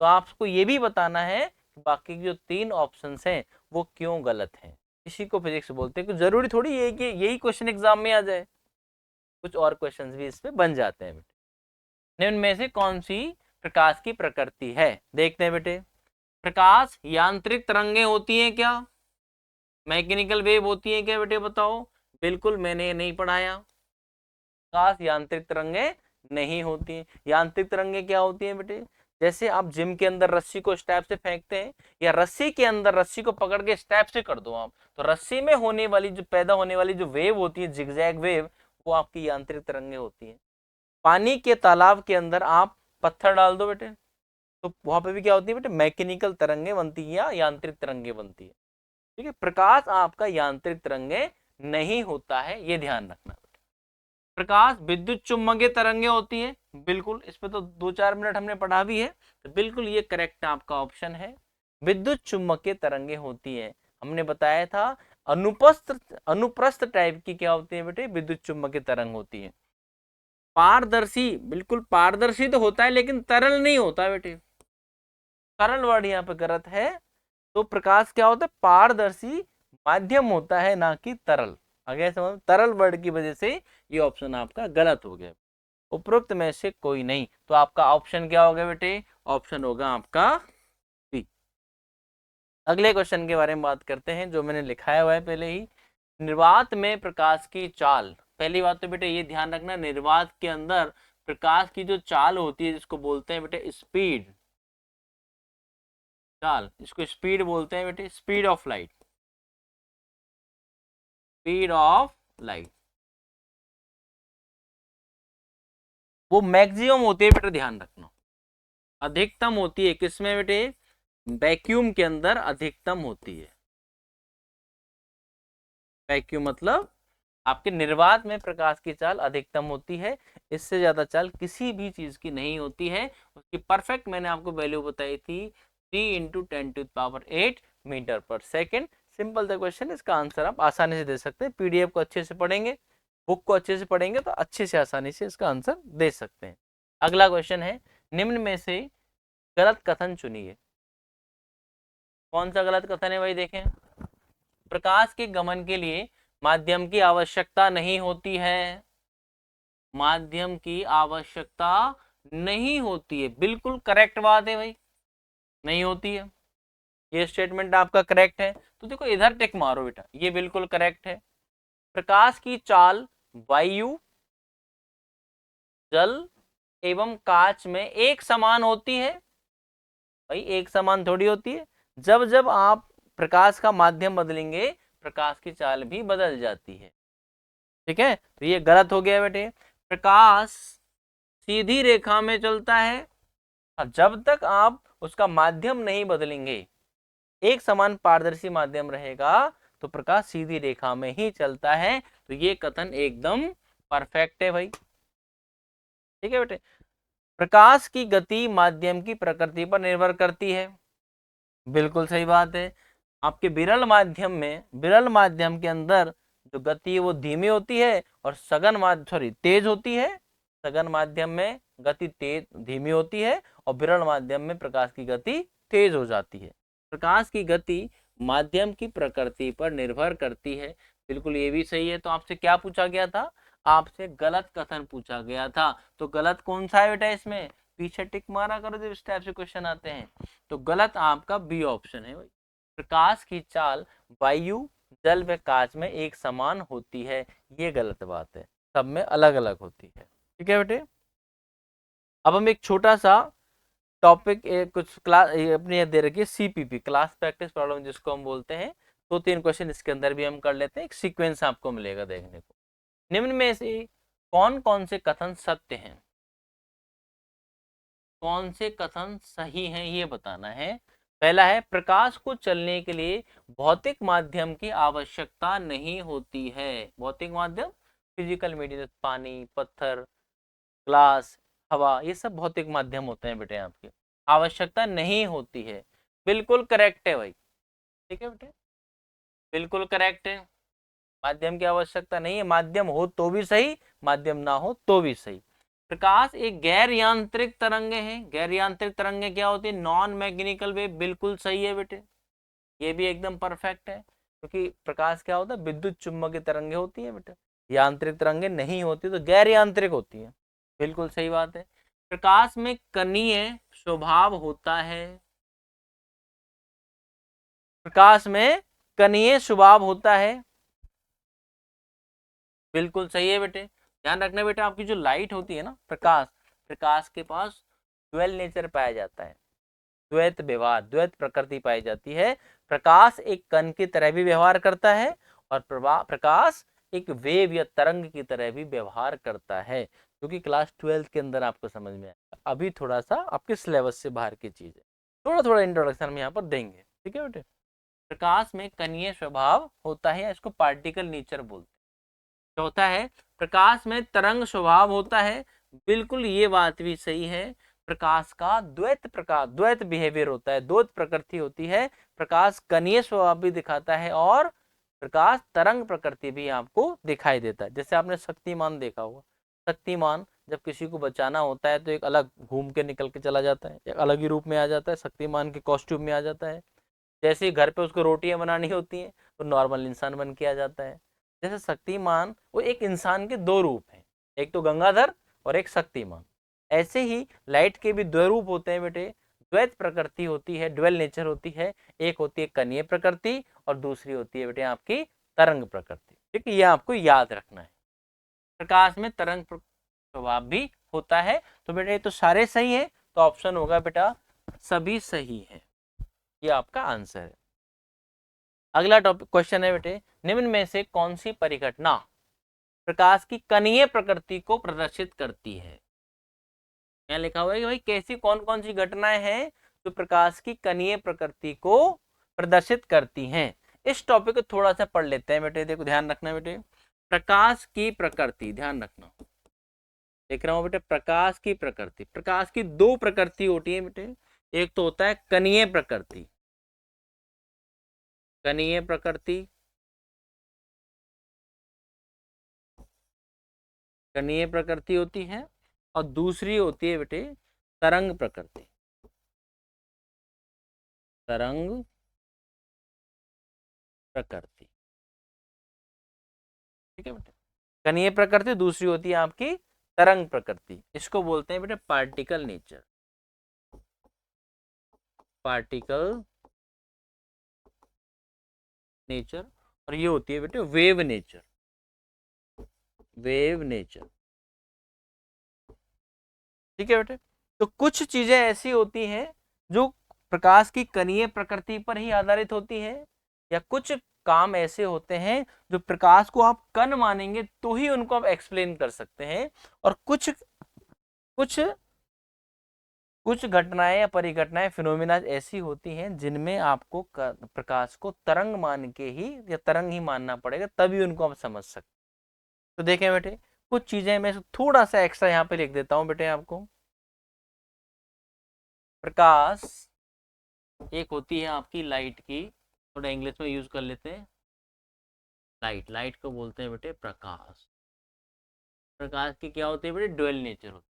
तो आपको ये भी बताना है कि बाकी जो 3 ऑप्शंस हैं वो क्यों गलत हैं। इसी को फिजिक्स बोलते हैं कि जरूरी थोड़ी है कि यही क्वेश्चन एग्जाम में आ जाए, कुछ और क्वेश्चंस भी इसमें बन जाते हैं बेटे। निम्न में से कौन सी प्रकाश की प्रकृति है, देखते हैं बेटे। प्रकाश यांत्रिक तरंगें होती हैं क्या, मैकेनिकल वेव होती है क्या बेटे बताओ? बिल्कुल, मैंने ये नहीं पढ़ाया। प्रकाश यांत्रिक तरंगे नहीं होती हैं। यांत्रिक तरंगे क्या होती हैं बेटे? जैसे आप जिम के अंदर रस्सी को स्टेप से फेंकते हैं, या रस्सी के अंदर रस्सी को पकड़ के स्टेप से कर दो आप, तो रस्सी में होने वाली जो पैदा होने वाली जो वेव होती है, जिगजैग वेव, वो आपकी यांत्रिक तरंगे होती है। पानी के तालाब के अंदर आप पत्थर डाल दो बेटे, तो वहां पे भी क्या होती है बेटे? मैकेनिकल तरंगे बनती है या यांत्रिक तरंगे बनती है। ठीक है, प्रकाश आपका यांत्रिक तरंगे नहीं होता है, ये ध्यान रखना। प्रकाश विद्युत चुम्बकीय तरंगे होती है, बिल्कुल, इस पे तो 2-4 मिनट हमने पढ़ा भी है, तो बिल्कुल ये करेक्ट आपका ऑप्शन है। विद्युत चुम्बकीय तरंगे होती है, हमने बताया था। अनुप्रस्थ अनुप्रस्थ टाइप की क्या होती है बेटे? विद्युत चुम्बकीय तरंग होती है। पारदर्शी, बिल्कुल पारदर्शी तो होता है लेकिन तरल नहीं होता बेटे, तरल वर्ड यहाँ पे गलत है। तो प्रकाश क्या होता है? पारदर्शी माध्यम होता है, ना कि तरल। आगे समझ, तरल वर्ड की वजह से ये ऑप्शन आपका गलत हो गया। उपरोक्त में से कोई नहीं, तो आपका ऑप्शन क्या होगा बेटे? ऑप्शन होगा आपका बी। अगले क्वेश्चन के बारे में बात करते हैं, जो मैंने लिखाया हुआ है पहले ही। निर्वात में प्रकाश की चाल। पहली बात तो बेटे ये ध्यान रखना, निर्वात के अंदर प्रकाश की जो चाल होती है, जिसको बोलते हैं बेटे स्पीड, चाल, इसको स्पीड बोलते हैं बेटे, speed of light, speed of light, वो मैक्सिमम होती है बेटे, ध्यान रखना। अधिकतम होती है किसमें बेटे? वैक्यूम के अंदर अधिकतम होती है। वैक्यूम मतलब आपके निर्वात में प्रकाश की चाल अधिकतम होती है, इससे ज्यादा चाल किसी भी चीज की नहीं होती है। उसकी परफेक्ट मैंने आपको वैल्यू बताई थी, 3 × 10⁸ मीटर पर सेकेंड। सिंपल द क्वेश्चन, इसका आंसर आप आसानी से दे सकते हैं। पीडीएफ को अच्छे से पढ़ेंगे, बुक को अच्छे से पढ़ेंगे तो अच्छे से आसानी से इसका आंसर दे सकते हैं। अगला क्वेश्चन है, निम्न में से गलत कथन चुनिए। कौन सा गलत कथन है भाई? देखें, प्रकाश के गमन के लिए माध्यम की आवश्यकता नहीं होती है। माध्यम की आवश्यकता नहीं होती है, बिल्कुल करेक्ट बात है भाई, नहीं होती है। ये स्टेटमेंट आपका करेक्ट है। तो देखो इधर टिक मारो बेटा, ये बिल्कुल करेक्ट है। प्रकाश की चाल वायु, जल एवं कांच में एक समान होती है। भाई एक समान थोड़ी होती है, जब जब आप प्रकाश का माध्यम बदलेंगे, प्रकाश की चाल भी बदल जाती है। ठीक है, तो ये गलत हो गया बेटे। प्रकाश सीधी रेखा में चलता है, जब तक आप उसका माध्यम नहीं बदलेंगे, एक समान पारदर्शी माध्यम रहेगा, तो प्रकाश सीधी रेखा में ही चलता है। तो ये कथन एकदम परफेक्ट है भाई। ठीक है बेटे। प्रकाश की गति माध्यम की प्रकृति पर निर्भर करती है, बिल्कुल सही बात है। आपके विरल माध्यम के अंदर जो गति है वो धीमी होती है, और तेज होती है। सघन माध्यम में गति तेज धीमी होती है, और विरल माध्यम में प्रकाश की गति तेज हो जाती है। प्रकाश की गति माध्यम की प्रकृति पर निर्भर करती है, बिल्कुल ये भी सही है। तो आपसे क्या पूछा गया था? आपसे गलत कथन पूछा गया था, तो गलत कौन सा है बेटा? इसमें पीछे टिक मारा करो जब इस टाइप से क्वेश्चन आते हैं। तो गलत आपका बी ऑप्शन है भाई। प्रकाश की चाल वायु, जल व कांच में एक समान होती है, ये गलत बात है, सब में अलग अलग होती है। ठीक है बेटे। अब हम एक छोटा सा टॉपिक कुछ क्लास अपनी दे रखी है, सीपीपी, क्लास प्रैक्टिस प्रॉब्लम जिसको हम बोलते हैं। 2-3 क्वेश्चन इसके अंदर भी हम कर लेते हैं, एक सीक्वेंस आपको मिलेगा देखने को। निम्न में से कौन कौन से कथन सत्य हैं, कौन से कथन सही हैं, ये बताना है। पहला है, प्रकाश को चलने के लिए भौतिक माध्यम की आवश्यकता नहीं होती है। भौतिक माध्यम फिजिकल मीडियम, पानी, पत्थर, ग्लास, हवा, ये सब भौतिक माध्यम होते हैं बेटे आपके। आवश्यकता नहीं होती है, बिल्कुल करेक्ट है भाई। ठीक है बेटे, बिल्कुल करेक्ट है। माध्यम की आवश्यकता नहीं है, माध्यम हो तो भी सही, माध्यम ना हो तो भी सही। प्रकाश एक गैर यांत्रिक तरंगे है। गैर यांत्रिक तरंगे क्या होती है? नॉन मैकेनिकल वेव, बिल्कुल सही है बेटे, ये भी एकदम परफेक्ट है। क्योंकि प्रकाश क्या होता है? विद्युत चुम्बकीय तरंगे होती है बेटे, यांत्रिक तरंगे नहीं होती, तो गैर यांत्रिक होती है, बिल्कुल सही बात है। प्रकाश में कणीय स्वभाव होता है। प्रकाश में कणीय स्वभाव होता है। बिल्कुल सही है बेटे, ध्यान रखना बेटा, आपकी जो लाइट होती है ना, प्रकाश, प्रकाश के पास ड्वेल नेचर पाया जाता है, द्वैत व्यवहार, द्वैत प्रकृति पाई जाती है। प्रकाश एक कण की तरह भी व्यवहार करता है और प्रकाश एक वेव या तरंग की तरह भी व्यवहार करता है, क्योंकि क्लास 12 के अंदर आपको समझ में आएगा। अभी थोड़ा सा आपके सिलेबस से बाहर की चीज है, थोड़ा थोड़ा इंट्रोडक्शन हम यहाँ पर देंगे, ठीक है बेटे। प्रकाश में कणीय स्वभाव होता है, इसको पार्टिकल नेचर बोलते हैं। क्या होता है? प्रकाश में तरंग स्वभाव होता है, बिल्कुल ये बात भी सही है। प्रकाश का द्वैत प्रकार, द्वैत बिहेवियर होता है, द्वैत प्रकृति होती है। प्रकाश कणीय स्वभाव भी दिखाता है और प्रकाश तरंग प्रकृति भी आपको दिखाई देता है। जैसे आपने शक्तिमान देखा होगा, शक्तिमान जब किसी को बचाना होता है तो एक अलग घूम के निकल के चला जाता है, एक अलग ही रूप में आ जाता है, शक्तिमान के कॉस्ट्यूम में आ जाता है। जैसे ही घर पे उसको रोटियां बनानी होती हैं तो नॉर्मल इंसान बन के आ जाता है। जैसे शक्तिमान, वो एक इंसान के दो रूप हैं, एक तो गंगाधर और एक शक्तिमान। ऐसे ही लाइट के भी दो रूप होते हैं बेटे, द्वैत प्रकृति होती है, ड्वेल नेचर होती है। एक होती है कणीय प्रकृति और दूसरी होती है बेटे आपकी तरंग प्रकृति। ठीक है, ये आपको याद रखना है। प्रकाश में तरंग प्रभाव भी होता है। तो बेटा ये तो सारे सही है, तो ऑप्शन होगा बेटा सभी सही है, ये आपका आंसर है। अगला टॉपिक क्वेश्चन है बेटे, निम्न में से कौन सी परिघटना प्रकाश की कणीय प्रकृति को प्रदर्शित करती है? यहाँ लिखा हुआ है कि भाई कैसी कौन कौन सी घटनाएं हैं जो प्रकाश की कणीय प्रकृति को प्रदर्शित करती हैं। इस टॉपिक को थोड़ा सा पढ़ लेते हैं बेटे, देखो ध्यान रखना बेटे। प्रकाश की प्रकृति, ध्यान रखना, देख रहा हूँ बेटे, प्रकाश की प्रकृति, प्रकाश की दो प्रकृति होती है बेटे। एक तो होता है कणीय प्रकृति, कणीय प्रकृति, कणीय प्रकृति होती है, और दूसरी होती है बेटे तरंग प्रकृति, तरंग प्रकृति। ठीक है बेटे, कणीय प्रकृति, दूसरी होती है आपकी तरंग प्रकृति। इसको बोलते हैं बेटे पार्टिकल नेचर, पार्टिकल नेचर। और ये होती है बेटे वेव नेचर, वेव नेचर। ठीक है बेटे, तो कुछ चीजें ऐसी होती हैं जो प्रकाश की कणीय प्रकृति पर ही आधारित होती है, या कुछ काम ऐसे होते हैं जो प्रकाश को आप कण मानेंगे तो ही उनको आप एक्सप्लेन कर सकते हैं, और कुछ कुछ कुछ घटनाएं या परिघटनाएं, फिनोमिना ऐसी होती हैं जिनमें आपको प्रकाश को तरंग मान के ही या तरंग ही मानना पड़ेगा, तभी उनको आप समझ सकते। तो देखें बेटे, कुछ चीजें मैं थोड़ा सा एक्स्ट्रा यहाँ पे लिख देता हूँ बेटे आपको। प्रकाश एक होती है आपकी लाइट की, थोड़ा इंग्लिश में यूज कर लेते हैं, लाइट, लाइट को बोलते हैं बेटे प्रकाश। प्रकाश की क्या होती है बेटे? ड्वेल नेचर होती है।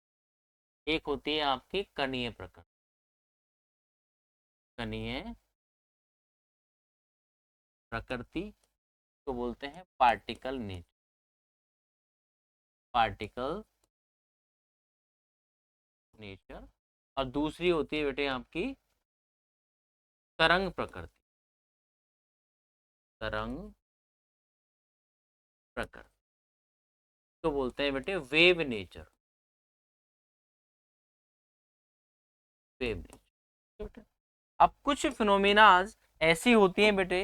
एक होती है आपकी कणीय प्रकृति, कणीय प्रकृति को बोलते हैं पार्टिकल नेचर, पार्टिकल नेचर। और दूसरी होती है बेटे आपकी तरंग प्रकृति, तरंग प्रकृति को बोलते हैं बेटे वेव नेचर, वेव नेचर। अब कुछ फिनोमिनाज ऐसी होती हैं बेटे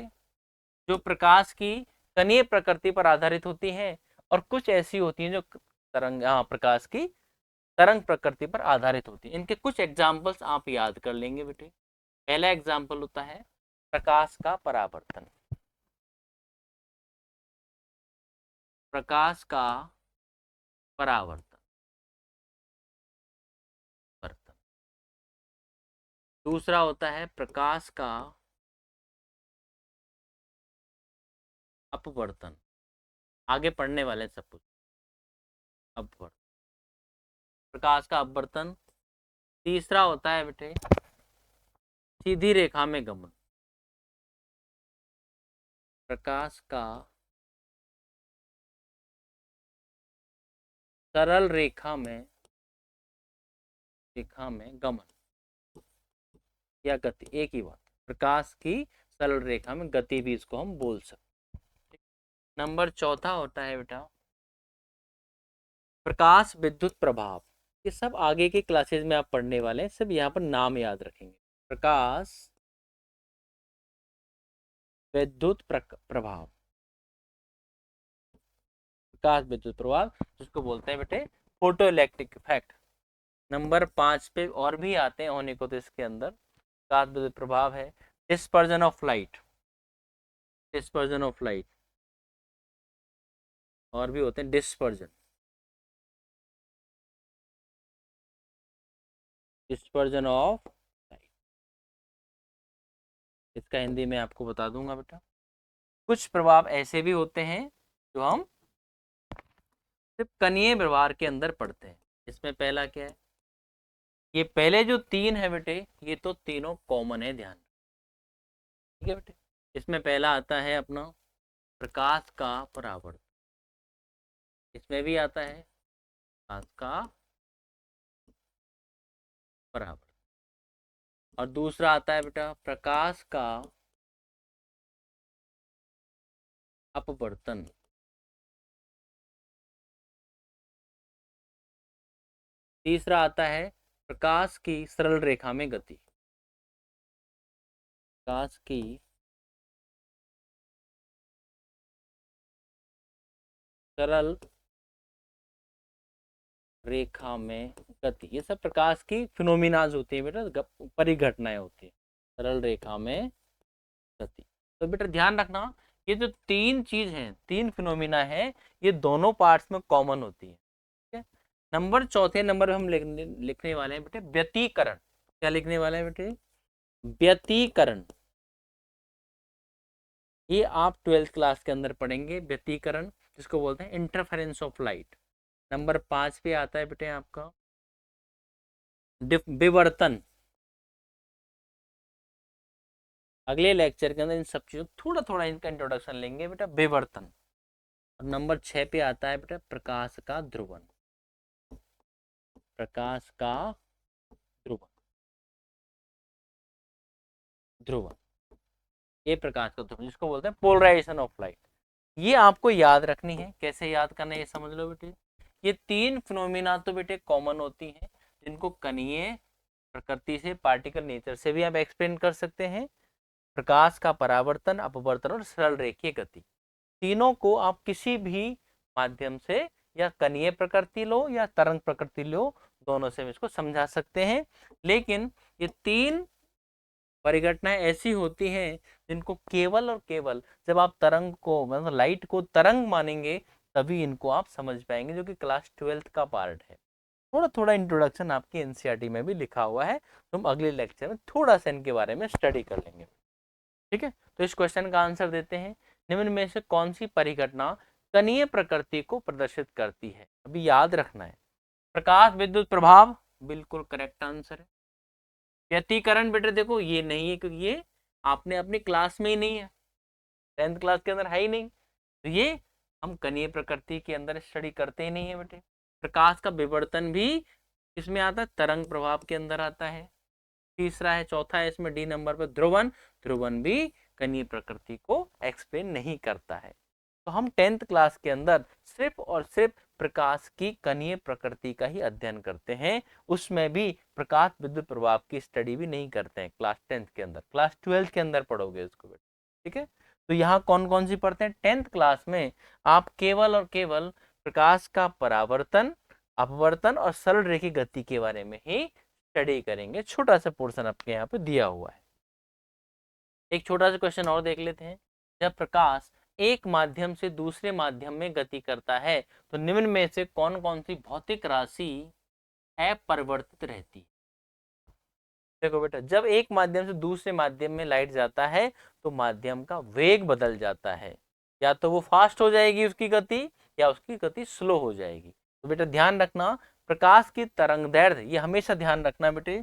जो प्रकाश की कणीय प्रकृति पर आधारित होती हैं, और कुछ ऐसी होती हैं जो तरंग, प्रकाश की तरंग प्रकृति पर आधारित होती है। इनके कुछ एग्जाम्पल्स आप याद कर लेंगे बेटे। पहला एग्जाम्पल होता है प्रकाश का परावर्तन, प्रकाश का परावर्तन, वर्तन। दूसरा होता है प्रकाश का अपवर्तन, आगे पढ़ने वाले सब कुछ, अपवर्तन, प्रकाश का अपवर्तन। तीसरा होता है बेटे सीधी रेखा में गमन, प्रकाश का सरल रेखा में, रेखा में गमन या गति, एक ही बात, प्रकाश की सरल रेखा में गति भी इसको हम बोल सकते। नंबर चौथा होता है बेटा प्रकाश विद्युत प्रभाव। ये सब आगे के क्लासेस में आप पढ़ने वाले हैं, सब यहाँ पर नाम याद रखेंगे। प्रकाश विद्युत प्रभाव, प्रकाश विद्युत प्रभाव जिसको बोलते हैं बेटे फोटो इलेक्ट्रिक इफेक्ट। नंबर 5 पे और भी आते हैं होने को, तो इसके अंदर प्रकाश विद्युत प्रभाव है dispersion of light, dispersion of light, और भी होते हैं डिस्पर्जन, डिस्पर्जन ऑफ लाइट। इसका हिंदी में आपको बता दूंगा बेटा। कुछ प्रभाव ऐसे भी होते हैं जो हम सिर्फ कणीय व्यवहार के अंदर पढ़ते हैं। इसमें पहला क्या है, ये पहले जो तीन है बेटे ये तो तीनों कॉमन है, ध्यान, ठीक है बेटे। इसमें पहला आता है अपना प्रकाश का परावर्तन, इसमें भी आता है प्रकाश का परावर्तन, और दूसरा आता है बेटा प्रकाश का अपवर्तन। तीसरा आता है प्रकाश की सरल रेखा में गति, प्रकाश की सरल रेखा में गति। ये सब प्रकाश की फिनोमिनाज होती है बेटा, परिघटनाएं होती है सरल रेखा में गति। तो बेटा ध्यान रखना, ये जो तीन चीज हैं, तीन फिनोमिना है, ये दोनों पार्ट्स में कॉमन होती है, ठीक है। नंबर चौथे नंबर पे हम लिखने वाले हैं बेटे व्यतीकरण। क्या लिखने वाले हैं बेटे, व्यतीकरण। ये आप 12th क्लास के अंदर पढ़ेंगे व्यतीकरण, जिसको बोलते हैं इंटरफेरेंस ऑफ लाइट। नंबर 5 पे आता है बेटे आपका विवर्तन। अगले लेक्चर के अंदर इन सब चीजों थोड़ा थोड़ा इनका इंट्रोडक्शन लेंगे बेटा, विवर्तन। और नंबर 6 पे आता है बेटा प्रकाश का ध्रुवन, प्रकाश का ध्रुवन, ध्रुवन, ये प्रकाश का ध्रुवन जिसको बोलते हैं पोलराइजेशन ऑफ लाइट। ये आपको याद रखनी है। कैसे याद करना है ये समझ लो बेटे। ये तीन फिनोमिना तो बेटे कॉमन होती हैं, जिनको कणीय प्रकृति से, पार्टिकल नेचर से भी आप एक्सप्लेन कर सकते हैं। प्रकाश का परावर्तन, अपवर्तन और सरल रेखीय गति, तीनों को आप किसी भी माध्यम से या कणीय प्रकृति लो या तरंग प्रकृति लो, दोनों से हम इसको समझा सकते हैं। लेकिन ये तीन परिघटनाएं ऐसी होती हैं जिनको केवल और केवल जब आप तरंग को, मतलब लाइट को तरंग मानेंगे, तभी इनको आप समझ पाएंगे, जो कि क्लास 12th का पार्ट है। थोड़ा थोड़ा इंट्रोडक्शन आपके एनसीईआरटी में भी लिखा हुआ है, तो हम अगले लेक्चर में थोड़ा सा इनके बारे में स्टडी कर लेंगे, ठीक है। तो इस क्वेश्चन का आंसर देते हैं, निम्न में से कौन सी परिघटना कणीय प्रकृति को प्रदर्शित करती है। अभी याद रखना है, प्रकाश विद्युत प्रभाव बिल्कुल करेक्ट आंसर है। व्यतीकरण बेटे देखो ये नहीं है, क्योंकि ये आपने अपनी क्लास में ही नहीं है, 10th क्लास के अंदर है ही नहीं, तो ये हम कणीय प्रकृति के अंदर स्टडी करते ही नहीं है बेटे। प्रकाश का विवर्तन भी इसमें आता है, तरंग प्रभाव के अंदर आता है। तीसरा है, चौथा है इसमें डी नंबर पर ध्रुवन, ध्रुवन भी कणीय प्रकृति को एक्सप्लेन नहीं करता है। तो हम 10th क्लास के अंदर सिर्फ और सिर्फ प्रकाश की कणीय प्रकृति का ही अध्ययन करते हैं, उसमें भी प्रकाश विद्युत प्रभाव की स्टडी भी नहीं करते हैं क्लास 10th के अंदर। क्लास 12th के अंदर पढ़ोगे इसको बेटा, ठीक है। तो यहाँ कौन कौन सी पढ़ते हैं 10th क्लास में, आप केवल और केवल प्रकाश का परावर्तन, अपवर्तन और सरल रेखीय गति के बारे में ही स्टडी करेंगे। छोटा सा पोर्शन आपके यहाँ पे दिया हुआ है। एक छोटा सा क्वेश्चन और देख लेते हैं। जब प्रकाश एक माध्यम से दूसरे माध्यम में गति करता है, तो निम्न में से कौन कौन सी भौतिक राशि अपरिवर्तित रहती है। देखो बेटा, जब एक माध्यम से दूसरे माध्यम में लाइट जाता है तो माध्यम का वेग बदल जाता है, या तो वो फास्ट हो जाएगी उसकी गति, या उसकी गति स्लो हो जाएगी। तो बेटा ध्यान रखना, प्रकाश की तरंगदैर्घ्य ये हमेशा ध्यान रखना बेटे,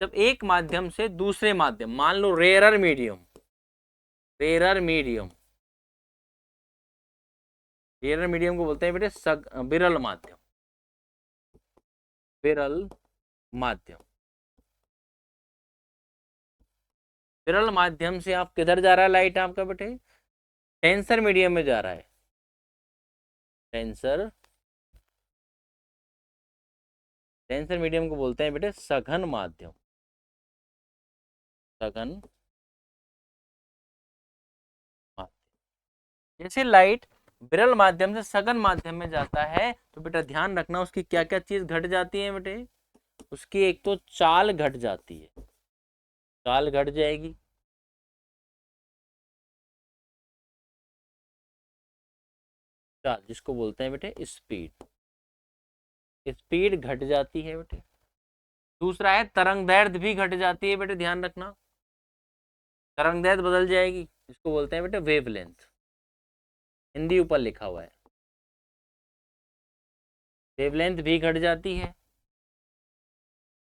जब एक माध्यम से दूसरे माध्यम, मान लो rarer medium, rarer medium, rarer medium को बोलते हैं बेटे विरल माध्यम, विरल माध्यम। विरल माध्यम से आप किधर जा रहा है लाइट आपका बेटे, डेंसर मीडियम में जा रहा है, डेंसर, डेंसर मीडियम को बोलते हैं बेटे सघन माध्यम, सघन माध्यम। जैसे लाइट विरल माध्यम से सघन माध्यम में जाता है तो बेटा ध्यान रखना उसकी क्या क्या चीज घट जाती है बेटे, उसकी एक तो चाल घट जाती है, चाल घट जाएगी, चाल जिसको बोलते हैं बेटे स्पीड, स्पीड घट जाती है बेटे। दूसरा है तरंग दैर्ध्य भी घट जाती है बेटे, ध्यान रखना तरंग दैर्ध्य बदल जाएगी, जिसको बोलते हैं बेटे वेवलेंथ, हिंदी ऊपर लिखा हुआ है, वेवलेंथ भी घट जाती है,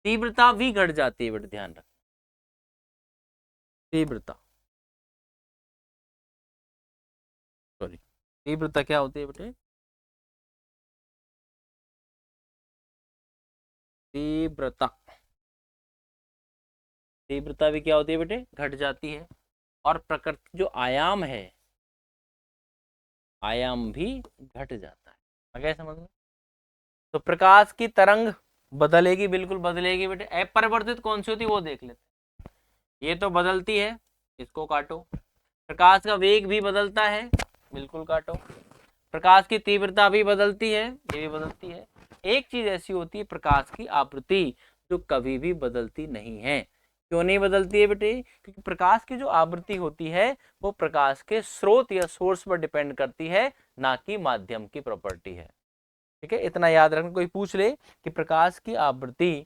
तीव्रता भी घट जाती है बेटे, ध्यान रखना तीव्रता, सॉरी तीव्रता क्या होती है बेटे, तीव्रता, तीव्रता भी क्या होती है बेटे, घट जाती है। और प्रकृति जो आयाम है, आयाम भी घट जाता है, आ गया समझ में। तो प्रकाश की तरंग बदलेगी, बिल्कुल बदलेगी बेटे। अपरिवर्तित कौन सी होती है वो देख लेते हैं, ये तो बदलती है, इसको काटो। प्रकाश का वेग भी बदलता है, बिल्कुल काटो। प्रकाश की तीव्रता भी बदलती है, ये भी बदलती है। एक चीज ऐसी होती है प्रकाश की आवृत्ति, जो कभी भी बदलती नहीं है। क्यों नहीं बदलती है बेटे, क्योंकि प्रकाश की जो आवृत्ति होती है वो प्रकाश के स्रोत या सोर्स पर डिपेंड करती है, ना कि माध्यम की प्रॉपर्टी है। ठीक है, इतना याद रखना। कोई पूछ ले कि प्रकाश की आवृत्ति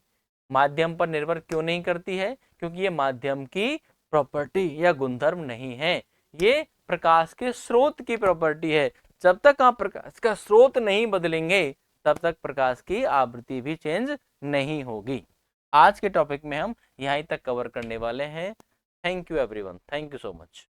माध्यम पर निर्भर क्यों नहीं करती है, क्योंकि ये माध्यम की प्रॉपर्टी या गुणधर्म नहीं है, ये प्रकाश के स्रोत की प्रॉपर्टी है। जब तक आप प्रकाश का स्रोत नहीं बदलेंगे तब तक प्रकाश की आवृत्ति भी चेंज नहीं होगी। आज के टॉपिक में हम यहीं तक कवर करने वाले हैं। Thank you everyone, thank you so much.